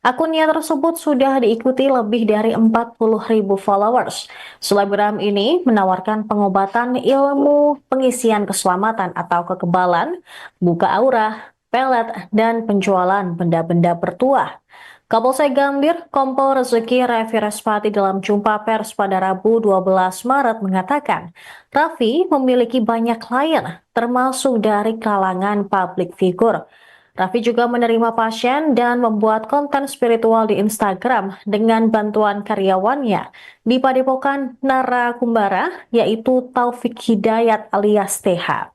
Akunnya tersebut sudah diikuti lebih dari 40.000 followers. Selebgram ini menawarkan pengobatan ilmu pengisian keselamatan atau kekebalan, buka aura, pelet, dan penjualan benda-benda bertuah. Kapolsek Gambir, Kompol Rezeki Raffi Respati dalam jumpa pers pada Rabu 12 Maret mengatakan, Raffi memiliki banyak klien, termasuk dari kalangan publik figur. Raffi juga menerima pasien dan membuat konten spiritual di Instagram dengan bantuan karyawannya di Padepokan Narakumbara, yaitu Taufik Hidayat alias TH.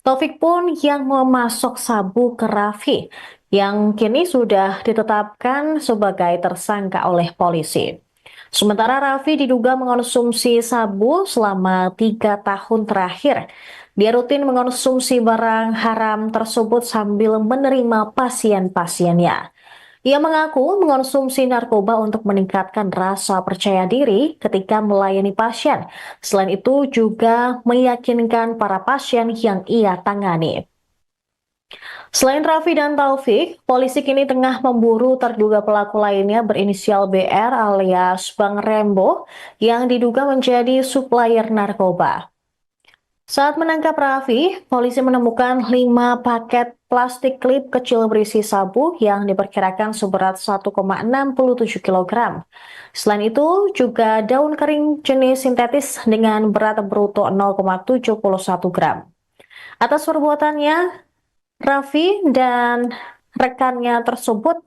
Taufik pun yang memasok sabu ke Raffi, yang kini sudah ditetapkan sebagai tersangka oleh polisi. Sementara Raffi diduga mengonsumsi sabu selama 3 tahun terakhir. Dia rutin mengonsumsi barang haram tersebut sambil menerima pasien-pasiennya. Ia mengaku mengonsumsi narkoba untuk meningkatkan rasa percaya diri ketika melayani pasien. Selain itu juga meyakinkan para pasien yang ia tangani. Selain Raffi dan Taufik, polisi kini tengah memburu terduga pelaku lainnya berinisial BR alias Bang Rembo yang diduga menjadi supplier narkoba. Saat menangkap Raffi, polisi menemukan 5 paket plastik klip kecil berisi sabu yang diperkirakan seberat 1,67 kg. Selain itu, juga daun kering jenis sintetis dengan berat bruto 0,71 gram. Atas perbuatannya, Raffi dan rekannya tersebut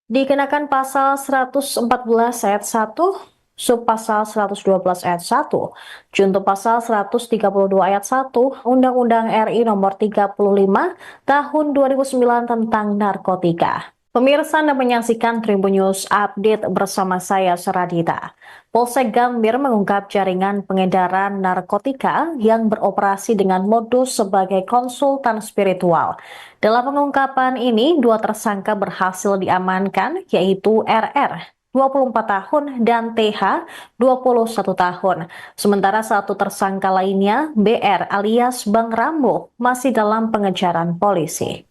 dikenakan pasal 114 ayat 1, subpasal 112 ayat 1, junto pasal 132 ayat 1, Undang-Undang RI nomor 35 tahun 2009 tentang narkotika. Pemirsa Anda menyaksikan Tribun News Update bersama saya Seradita. Polsek Gambir mengungkap jaringan pengedaran narkotika yang beroperasi dengan modus sebagai konsultan spiritual. Dalam pengungkapan ini, 2 tersangka berhasil diamankan, yaitu RR 24 tahun dan TH 21 tahun. Sementara 1 tersangka lainnya, BR alias Bang Rambo, masih dalam pengejaran polisi.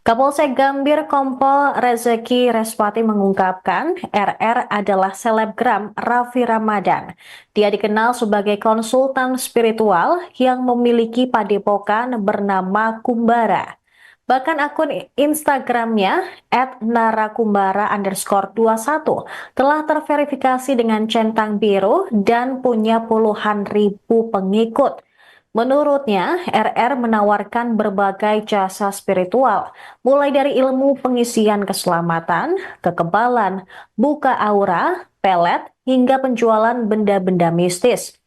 Kapolsek Gambir Kompol Rezeki Respati mengungkapkan RR adalah selebgram Raffi Ramadan. Dia dikenal sebagai konsultan spiritual yang memiliki padepokan bernama Kumbara. Bahkan akun Instagramnya @narakumbara_21 telah terverifikasi dengan centang biru dan punya puluhan ribu pengikut. Menurutnya, RR menawarkan berbagai jasa spiritual, mulai dari ilmu pengisian keselamatan, kekebalan, buka aura, pelet, hingga penjualan benda-benda mistis.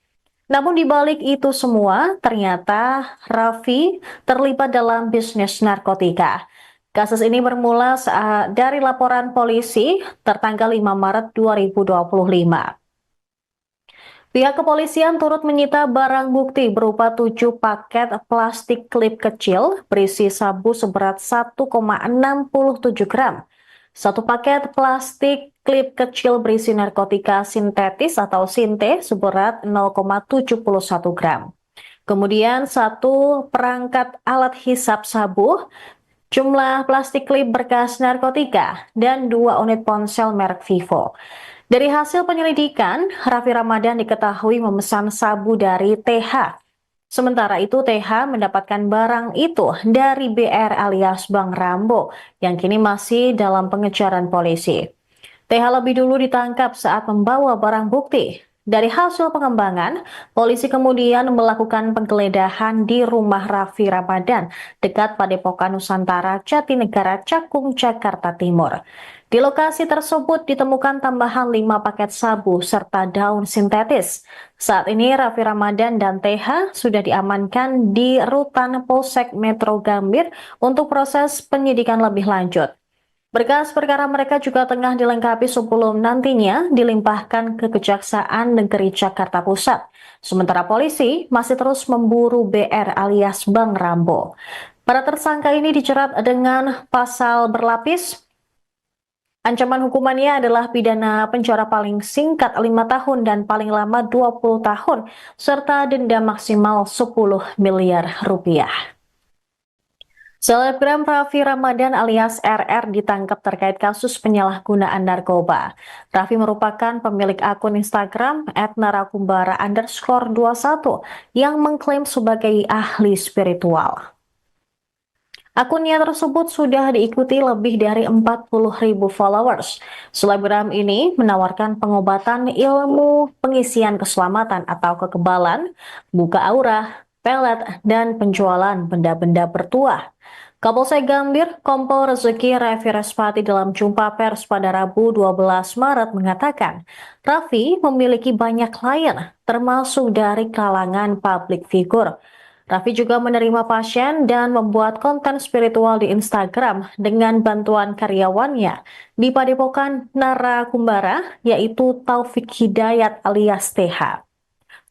Namun di balik itu semua, ternyata Raffi terlibat dalam bisnis narkotika. Kasus ini bermula dari laporan polisi tertanggal 5 Maret 2025. Pihak kepolisian turut menyita barang bukti berupa 7 paket plastik klip kecil berisi sabu seberat 1,67 gram. 1 paket plastik klip kecil berisi narkotika sintetis atau sinte seberat 0,71 gram. Kemudian 1 perangkat alat hisap sabu, jumlah plastik klip berkas narkotika, dan 2 unit ponsel merek Vivo. Dari hasil penyelidikan, Raffi Ramadan diketahui memesan sabu dari TH. Sementara itu, TH mendapatkan barang itu dari BR alias Bang Rambo yang kini masih dalam pengejaran polisi. TH lebih dulu ditangkap saat membawa barang bukti. Dari hasil pengembangan, polisi kemudian melakukan penggeledahan di rumah Raffi Ramadan dekat Padepokan Nusantara, Jatinegara, Cakung, Jakarta Timur. Di lokasi tersebut ditemukan tambahan 5 paket sabu serta daun sintetis. Saat ini Raffi Ramadan dan TH sudah diamankan di Rutan Polsek Metro Gambir untuk proses penyidikan lebih lanjut. Berkas perkara mereka juga tengah dilengkapi sebelum nantinya dilimpahkan ke Kejaksaan Negeri Jakarta Pusat. Sementara polisi masih terus memburu BR alias Bang Rambo. Para tersangka ini dijerat dengan pasal berlapis. Ancaman hukumannya adalah pidana penjara paling singkat 5 tahun dan paling lama 20 tahun, serta denda maksimal 10 miliar rupiah. Selebgram Raffi Ramadan alias RR ditangkap terkait kasus penyalahgunaan narkoba. Raffi merupakan pemilik akun Instagram @narakumbara_21 yang mengklaim sebagai ahli spiritual. Akunnya tersebut sudah diikuti lebih dari 40.000 followers. Selebgram ini menawarkan pengobatan ilmu pengisian keselamatan atau kekebalan, buka aura, pelet, dan penjualan benda-benda bertuah. Kapolsek Gambir, Kompol Rezeki Raffi Respati dalam jumpa pers pada Rabu 12 Maret mengatakan, Raffi memiliki banyak klien, termasuk dari kalangan publik figur. Raffi juga menerima pasien dan membuat konten spiritual di Instagram dengan bantuan karyawannya di Padepokan Narakumbara, yaitu Taufik Hidayat alias TH.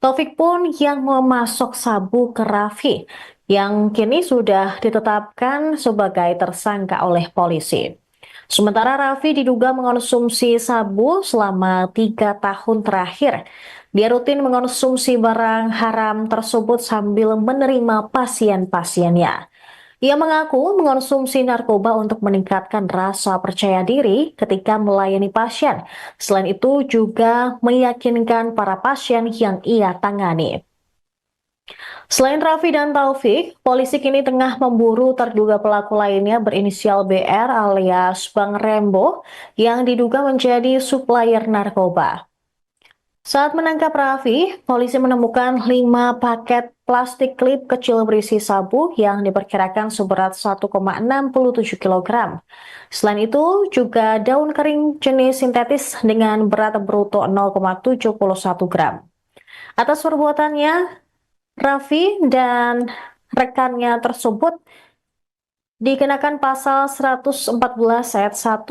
Taufik pun yang memasok sabu ke Raffi, yang kini sudah ditetapkan sebagai tersangka oleh polisi. Sementara Raffi diduga mengonsumsi sabu selama 3 tahun terakhir. Dia rutin mengonsumsi barang haram tersebut sambil menerima pasien-pasiennya. Ia mengaku mengonsumsi narkoba untuk meningkatkan rasa percaya diri ketika melayani pasien. Selain itu juga meyakinkan para pasien yang ia tangani. Selain Raffi dan Taufik, polisi kini tengah memburu terduga pelaku lainnya berinisial BR alias Bang Rembo yang diduga menjadi supplier narkoba. Saat menangkap Raffi, polisi menemukan 5 paket plastik klip kecil berisi sabu yang diperkirakan seberat 1,67 kg. Selain itu, juga daun kering jenis sintetis dengan berat bruto 0,71 gram. Atas perbuatannya, Raffi dan rekannya tersebut dikenakan pasal 114 ayat 1,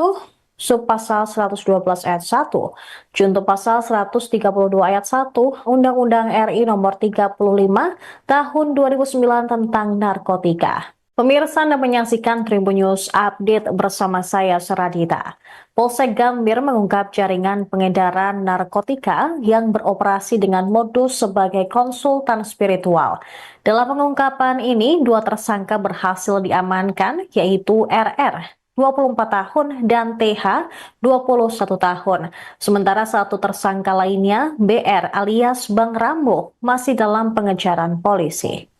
subpasal 112 ayat 1, junto pasal 132 ayat 1, Undang-Undang RI nomor 35 tahun 2009 tentang narkotika. Pemirsa Anda menyaksikan Tribun News Update bersama saya Seradita. Polsek Gambir mengungkap jaringan pengedaran narkotika yang beroperasi dengan modus sebagai konsultan spiritual. Dalam pengungkapan ini, 2 tersangka berhasil diamankan, yaitu RR 24 tahun dan TH 21 tahun. Sementara 1 tersangka lainnya, BR alias Bang Rambo, masih dalam pengejaran polisi.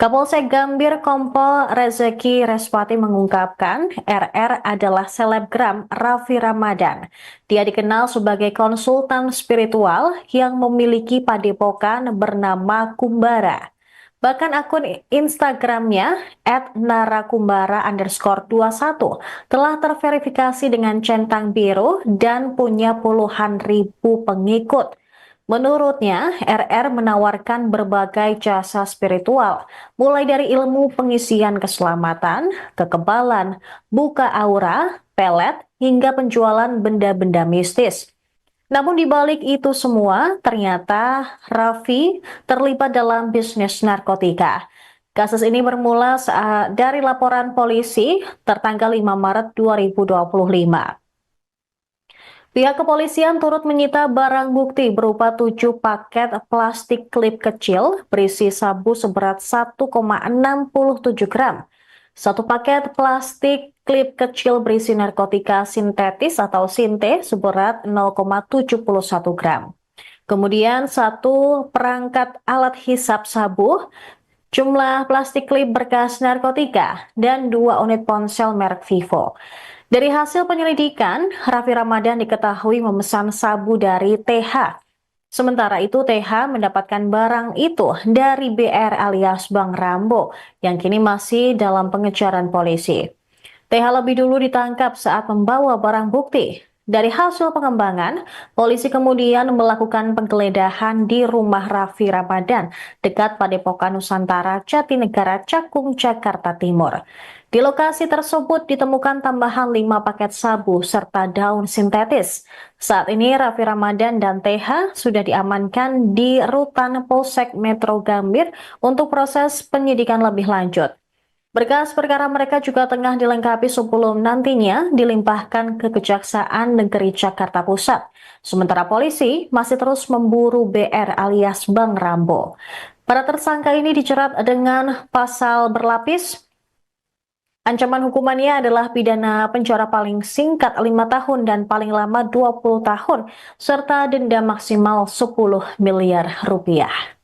Kapolsek Gambir Kompol Rezeki Respati mengungkapkan RR adalah selebgram Raffi Ramadan. Dia dikenal sebagai konsultan spiritual yang memiliki padepokan bernama Kumbara. Bahkan akun Instagramnya @narakumbara_21 telah terverifikasi dengan centang biru dan punya puluhan ribu pengikut. Menurutnya, RR menawarkan berbagai jasa spiritual, mulai dari ilmu pengisian keselamatan, kekebalan, buka aura, pelet, hingga penjualan benda-benda mistis. Namun di balik itu semua, ternyata Raffi terlibat dalam bisnis narkotika. Kasus ini bermula dari laporan polisi tertanggal 5 Maret 2025. Pihak kepolisian turut menyita barang bukti berupa 7 paket plastik klip kecil berisi sabu seberat 1,67 gram. 1 paket plastik klip kecil berisi narkotika sintetis atau sinte seberat 0,71 gram. kemudian 1 perangkat alat hisap sabu, jumlah plastik klip berkas narkotika, dan 2 unit ponsel merek Vivo. Dari hasil penyelidikan, Raffi Ramadan diketahui memesan sabu dari TH. Sementara itu, TH mendapatkan barang itu dari BR alias Bang Rambo, yang kini masih dalam pengejaran polisi. TH lebih dulu ditangkap saat membawa barang bukti. Dari hasil pengembangan, polisi kemudian melakukan penggeledahan di rumah Raffi Ramadan dekat Padepokan Nusantara, Jatinegara, Cakung, Jakarta Timur. Di lokasi tersebut ditemukan tambahan 5 paket sabu serta daun sintetis. Saat ini Raffi Ramadan dan TH sudah diamankan di Rutan Polsek Metro Gambir untuk proses penyidikan lebih lanjut. Berkas perkara mereka juga tengah dilengkapi sebelum nantinya dilimpahkan ke Kejaksaan Negeri Jakarta Pusat. Sementara polisi masih terus memburu BR alias Bang Rambo. Para tersangka ini dijerat dengan pasal berlapis. Ancaman hukumannya adalah pidana penjara paling singkat 5 tahun dan paling lama 20 tahun, serta denda maksimal 10 miliar rupiah.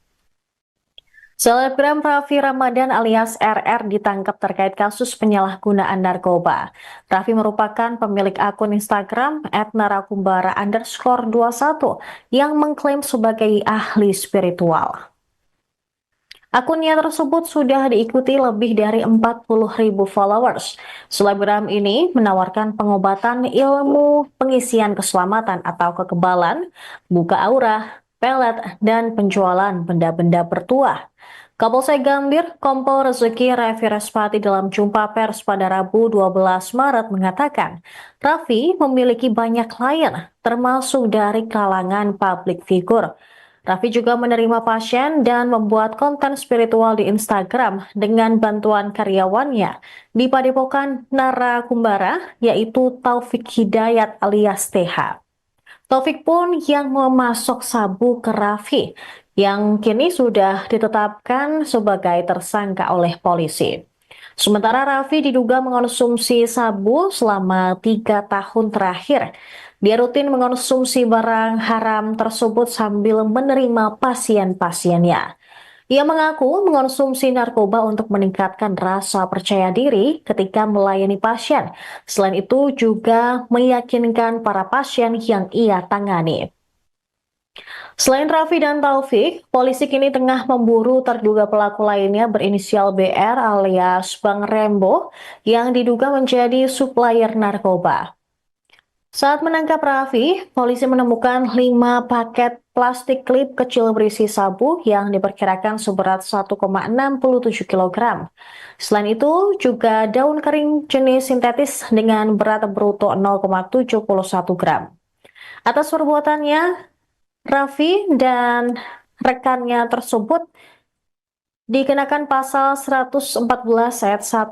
Selebgram Raffi Ramadan alias RR ditangkap terkait kasus penyalahgunaan narkoba. Raffi merupakan pemilik akun Instagram @narakumbara_21 yang mengklaim sebagai ahli spiritual. Akunnya tersebut sudah diikuti lebih dari 40.000 followers. Selebgram ini menawarkan pengobatan ilmu pengisian keselamatan atau kekebalan, buka aura, pelet, dan penjualan benda-benda bertuah. Kapolsek Gambir, Kompol Rezeki Raffi Respati dalam jumpa pers pada Rabu 12 Maret mengatakan, Raffi memiliki banyak klien, termasuk dari kalangan publik figur. Raffi juga menerima pasien dan membuat konten spiritual di Instagram dengan bantuan karyawannya di Padepokan Narakumbara, yaitu Taufik Hidayat alias TH. Taufik pun yang memasok sabu ke Raffi, yang kini sudah ditetapkan sebagai tersangka oleh polisi. Sementara Raffi diduga mengonsumsi sabu selama 3 tahun terakhir. Dia rutin mengonsumsi barang haram tersebut sambil menerima pasien-pasiennya. Ia mengaku mengonsumsi narkoba untuk meningkatkan rasa percaya diri ketika melayani pasien. Selain itu juga meyakinkan para pasien yang ia tangani. Selain Raffi dan Taufik, polisi kini tengah memburu terduga pelaku lainnya berinisial BR alias Bang Rembo yang diduga menjadi supplier narkoba. Saat menangkap Raffi, polisi menemukan 5 paket plastik klip kecil berisi sabu yang diperkirakan seberat 1,67 kg. Selain itu, juga daun kering jenis sintetis dengan berat bruto 0,71 gram. Atas perbuatannya, Raffi dan rekannya tersebut dikenakan pasal 114 ayat 1,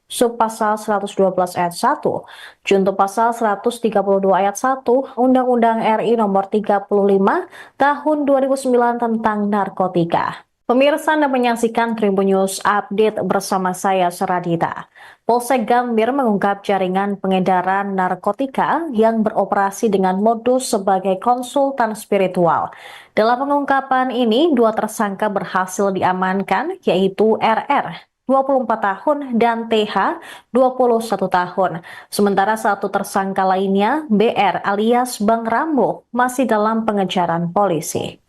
subpasal 112 ayat 1, junto pasal 132 ayat 1, Undang-Undang RI nomor 35 tahun 2009 tentang narkotika. Pemirsa Anda menyaksikan Tribun News Update bersama saya Seradita. Polsek Gambir mengungkap jaringan pengedaran narkotika yang beroperasi dengan modus sebagai konsultan spiritual. Dalam pengungkapan ini, 2 tersangka berhasil diamankan, yaitu RR 24 tahun dan TH 21 tahun. Sementara 1 tersangka lainnya, BR alias Bang Rambo, masih dalam pengejaran polisi.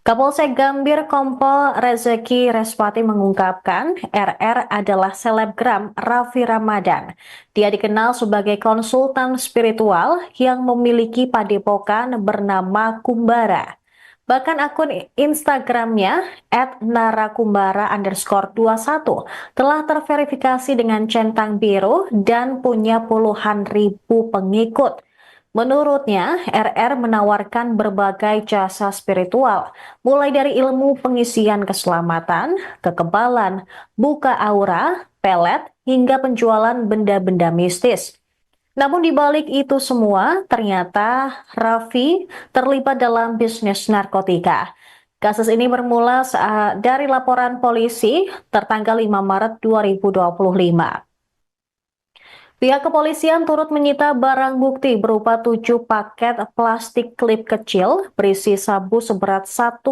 Kapolsek Gambir Kompol Rezeki Respati mengungkapkan RR adalah selebgram Raffi Ramadan. Dia dikenal sebagai konsultan spiritual yang memiliki padepokan bernama Kumbara. Bahkan akun Instagramnya @narakumbara_21 telah terverifikasi dengan centang biru dan punya puluhan ribu pengikut. Menurutnya, RR menawarkan berbagai jasa spiritual, mulai dari ilmu pengisian keselamatan, kekebalan, buka aura, pelet, hingga penjualan benda-benda mistis. Namun di balik itu semua, ternyata Raffi terlibat dalam bisnis narkotika. Kasus ini bermula dari laporan polisi tertanggal 5 Maret 2025. Pihak kepolisian turut menyita barang bukti berupa 7 paket plastik klip kecil berisi sabu seberat 1,67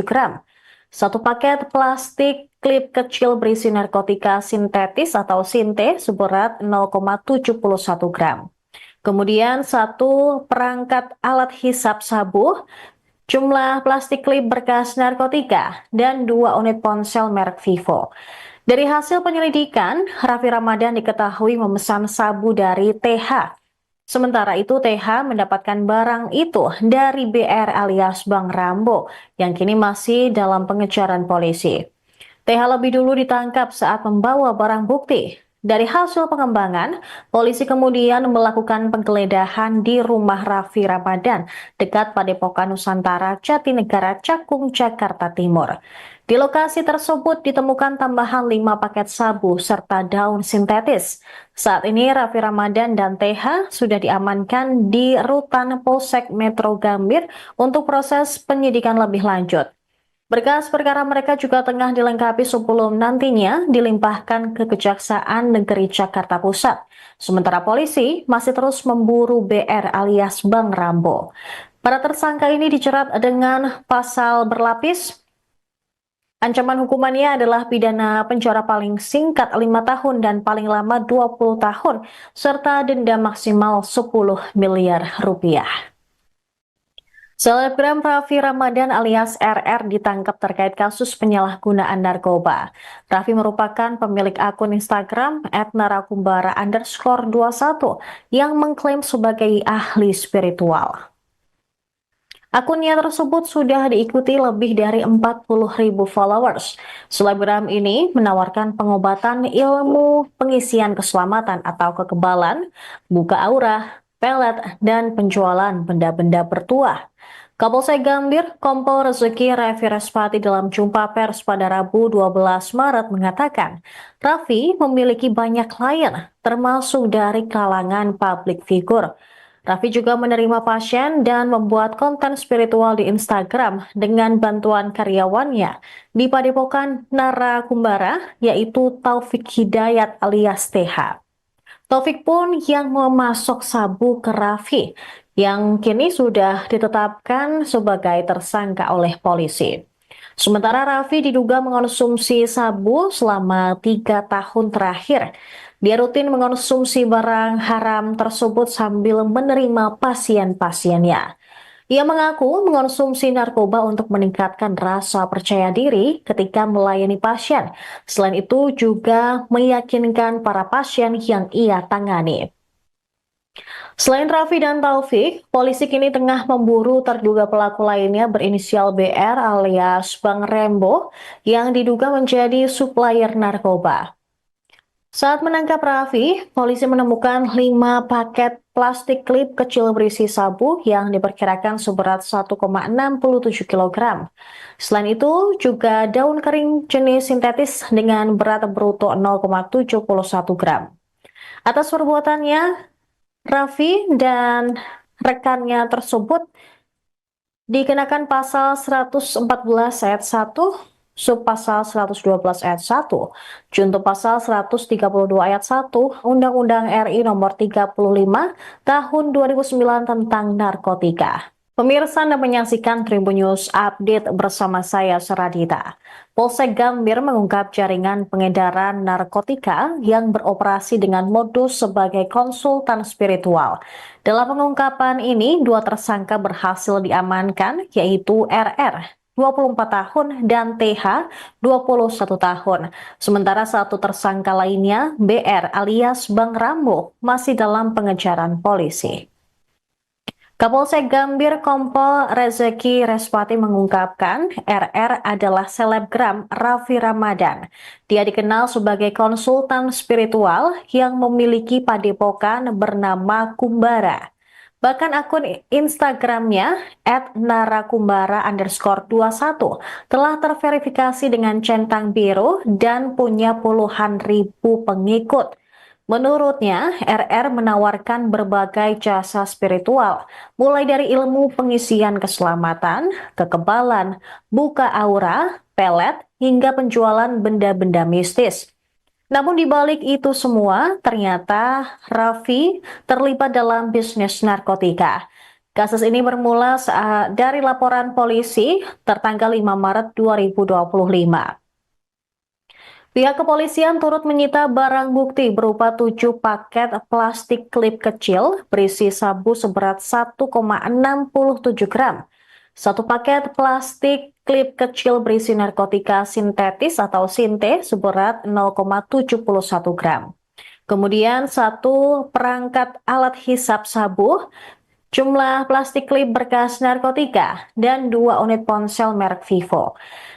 gram. Satu paket plastik klip kecil berisi narkotika sintetis atau sinte seberat 0,71 gram. Kemudian satu perangkat alat hisap sabu, jumlah plastik klip berkas narkotika, dan 2 unit ponsel merek Vivo. Dari hasil penyelidikan, Raffi Ramadan diketahui memesan sabu dari TH. Sementara itu, TH mendapatkan barang itu dari BR alias Bang Rambo, yang kini masih dalam pengejaran polisi. TH lebih dulu ditangkap saat membawa barang bukti. Dari hasil pengembangan, polisi kemudian melakukan penggeledahan di rumah Raffi Ramadan dekat Padepokan Nusantara, Jatinegara, Cakung, Jakarta Timur. Di lokasi tersebut ditemukan tambahan 5 paket sabu serta daun sintetis. Saat ini Raffi Ramadan dan TH sudah diamankan di Rutan Polsek Metro Gambir untuk proses penyidikan lebih lanjut. Berkas perkara mereka juga tengah dilengkapi sebelum nantinya dilimpahkan ke Kejaksaan Negeri Jakarta Pusat. Sementara polisi masih terus memburu BR alias Bang Rambo. Para tersangka ini dijerat dengan pasal berlapis. Ancaman hukumannya adalah pidana penjara paling singkat 5 tahun dan paling lama 20 tahun, serta denda maksimal 10 miliar rupiah. Selebgram Raffi Ramadan alias RR ditangkap terkait kasus penyalahgunaan narkoba. Raffi merupakan pemilik akun Instagram @narakumbara_21 yang mengklaim sebagai ahli spiritual. Akunnya tersebut sudah diikuti lebih dari 40.000 followers. Selebgram ini menawarkan pengobatan ilmu pengisian keselamatan atau kekebalan, buka aura, pelet, dan penjualan benda-benda bertuah. Kapolsek Gambir, Kompol Rezeki Raffi Respati dalam jumpa pers pada Rabu 12 Maret mengatakan, Raffi memiliki banyak klien, termasuk dari kalangan publik figur. Raffi juga menerima pasien dan membuat konten spiritual di Instagram dengan bantuan karyawannya di Padepokan Narakumbara, yaitu Taufik Hidayat alias TH. Taufik pun yang memasok sabu ke Raffi, yang kini sudah ditetapkan sebagai tersangka oleh polisi. Sementara Raffi diduga mengonsumsi sabu selama 3 tahun terakhir. Dia rutin mengonsumsi barang haram tersebut sambil menerima pasien-pasiennya. Ia mengaku mengonsumsi narkoba untuk meningkatkan rasa percaya diri ketika melayani pasien. Selain itu juga meyakinkan para pasien yang ia tangani. Selain Raffi dan Taufik, polisi kini tengah memburu terduga pelaku lainnya berinisial BR alias Bang Rembo yang diduga menjadi supplier narkoba. Saat menangkap Raffi, polisi menemukan 5 paket plastik klip kecil berisi sabu yang diperkirakan seberat 1,67 kg. Selain itu, juga daun kering jenis sintetis dengan berat bruto 0,71 gram. Atas perbuatannya, Raffi dan rekannya tersebut dikenakan pasal 114 ayat 1, subpasal 112 ayat 1, junto pasal 132 ayat 1, Undang-Undang RI nomor 35 tahun 2009 tentang narkotika. Pemirsa Anda menyaksikan Tribun News Update bersama saya Seradita. Polsek Gambir mengungkap jaringan pengedaran narkotika yang beroperasi dengan modus sebagai konsultan spiritual. Dalam pengungkapan ini, 2 tersangka berhasil diamankan, yaitu RR 24 tahun dan TH 21 tahun. Sementara 1 tersangka lainnya, BR alias Bang Rambo, masih dalam pengejaran polisi. Kapolsek Gambir Kompol Rezeki Respati mengungkapkan RR adalah selebgram Raffi Ramadan. Dia dikenal sebagai konsultan spiritual yang memiliki padepokan bernama Kumbara. Bahkan akun Instagramnya @narakumbara_21 telah terverifikasi dengan centang biru dan punya puluhan ribu pengikut. Menurutnya, RR menawarkan berbagai jasa spiritual, mulai dari ilmu pengisian keselamatan, kekebalan, buka aura, pelet, hingga penjualan benda-benda mistis. Namun di balik itu semua, ternyata Raffi terlibat dalam bisnis narkotika. Kasus ini bermula dari laporan polisi tertanggal 5 Maret 2025. Pihak kepolisian turut menyita barang bukti berupa 7 paket plastik klip kecil berisi sabu seberat 1,67 gram. Satu paket plastik klip kecil berisi narkotika sintetis atau sinte seberat 0,71 gram. Kemudian satu perangkat alat hisap sabu, jumlah plastik klip bekas narkotika, dan 2 unit ponsel merek Vivo.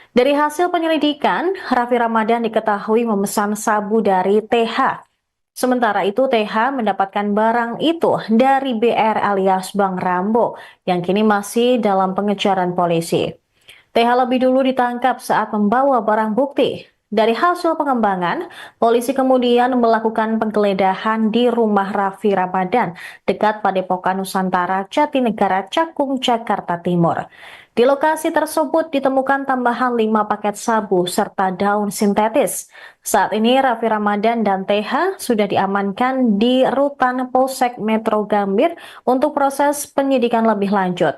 Dari hasil penyelidikan, Raffi Ramadan diketahui memesan sabu dari TH. Sementara itu TH mendapatkan barang itu dari BR alias Bang Rambo yang kini masih dalam pengejaran polisi. TH lebih dulu ditangkap saat membawa barang bukti. Dari hasil pengembangan, polisi kemudian melakukan penggeledahan di rumah Raffi Ramadan dekat Padepokan Nusantara, Jatinegara, Cakung, Jakarta Timur. Di lokasi tersebut ditemukan tambahan 5 paket sabu serta daun sintetis. Saat ini Raffi Ramadan dan TH sudah diamankan di Rutan Polsek Metro Gambir untuk proses penyidikan lebih lanjut.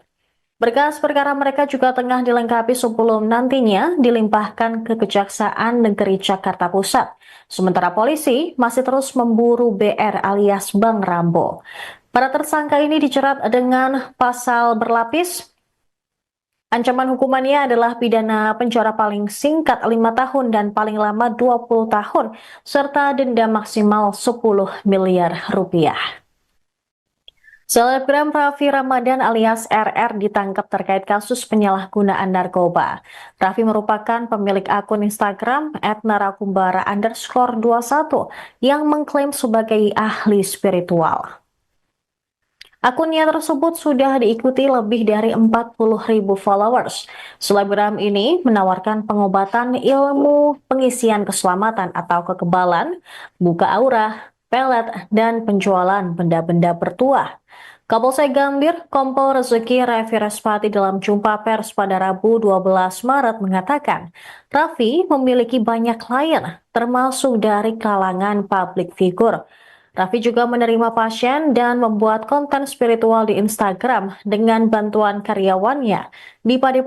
Berkas perkara mereka juga tengah dilengkapi sebelum nantinya dilimpahkan ke Kejaksaan Negeri Jakarta Pusat. Sementara polisi masih terus memburu BR alias Bang Rambo. Para tersangka ini dijerat dengan pasal berlapis. Ancaman hukumannya adalah pidana penjara paling singkat 5 tahun dan paling lama 20 tahun, serta denda maksimal 10 miliar rupiah. Selebgram Raffi Ramadan alias RR ditangkap terkait kasus penyalahgunaan narkoba. Raffi merupakan pemilik akun Instagram @narakumbara_21 yang mengklaim sebagai ahli spiritual. Akunnya tersebut sudah diikuti lebih dari 40.000 followers. Selebgram ini menawarkan pengobatan ilmu pengisian keselamatan atau kekebalan, buka aura, pelet, dan penjualan benda-benda bertuah. Kapolsek Gambir, Kompol Rezeki Raffi Respati dalam jumpa pers pada Rabu 12 Maret mengatakan, Raffi memiliki banyak klien, termasuk dari kalangan publik figur. Raffi juga menerima pasien dan membuat konten spiritual di Instagram dengan bantuan karyawannya di Padepokan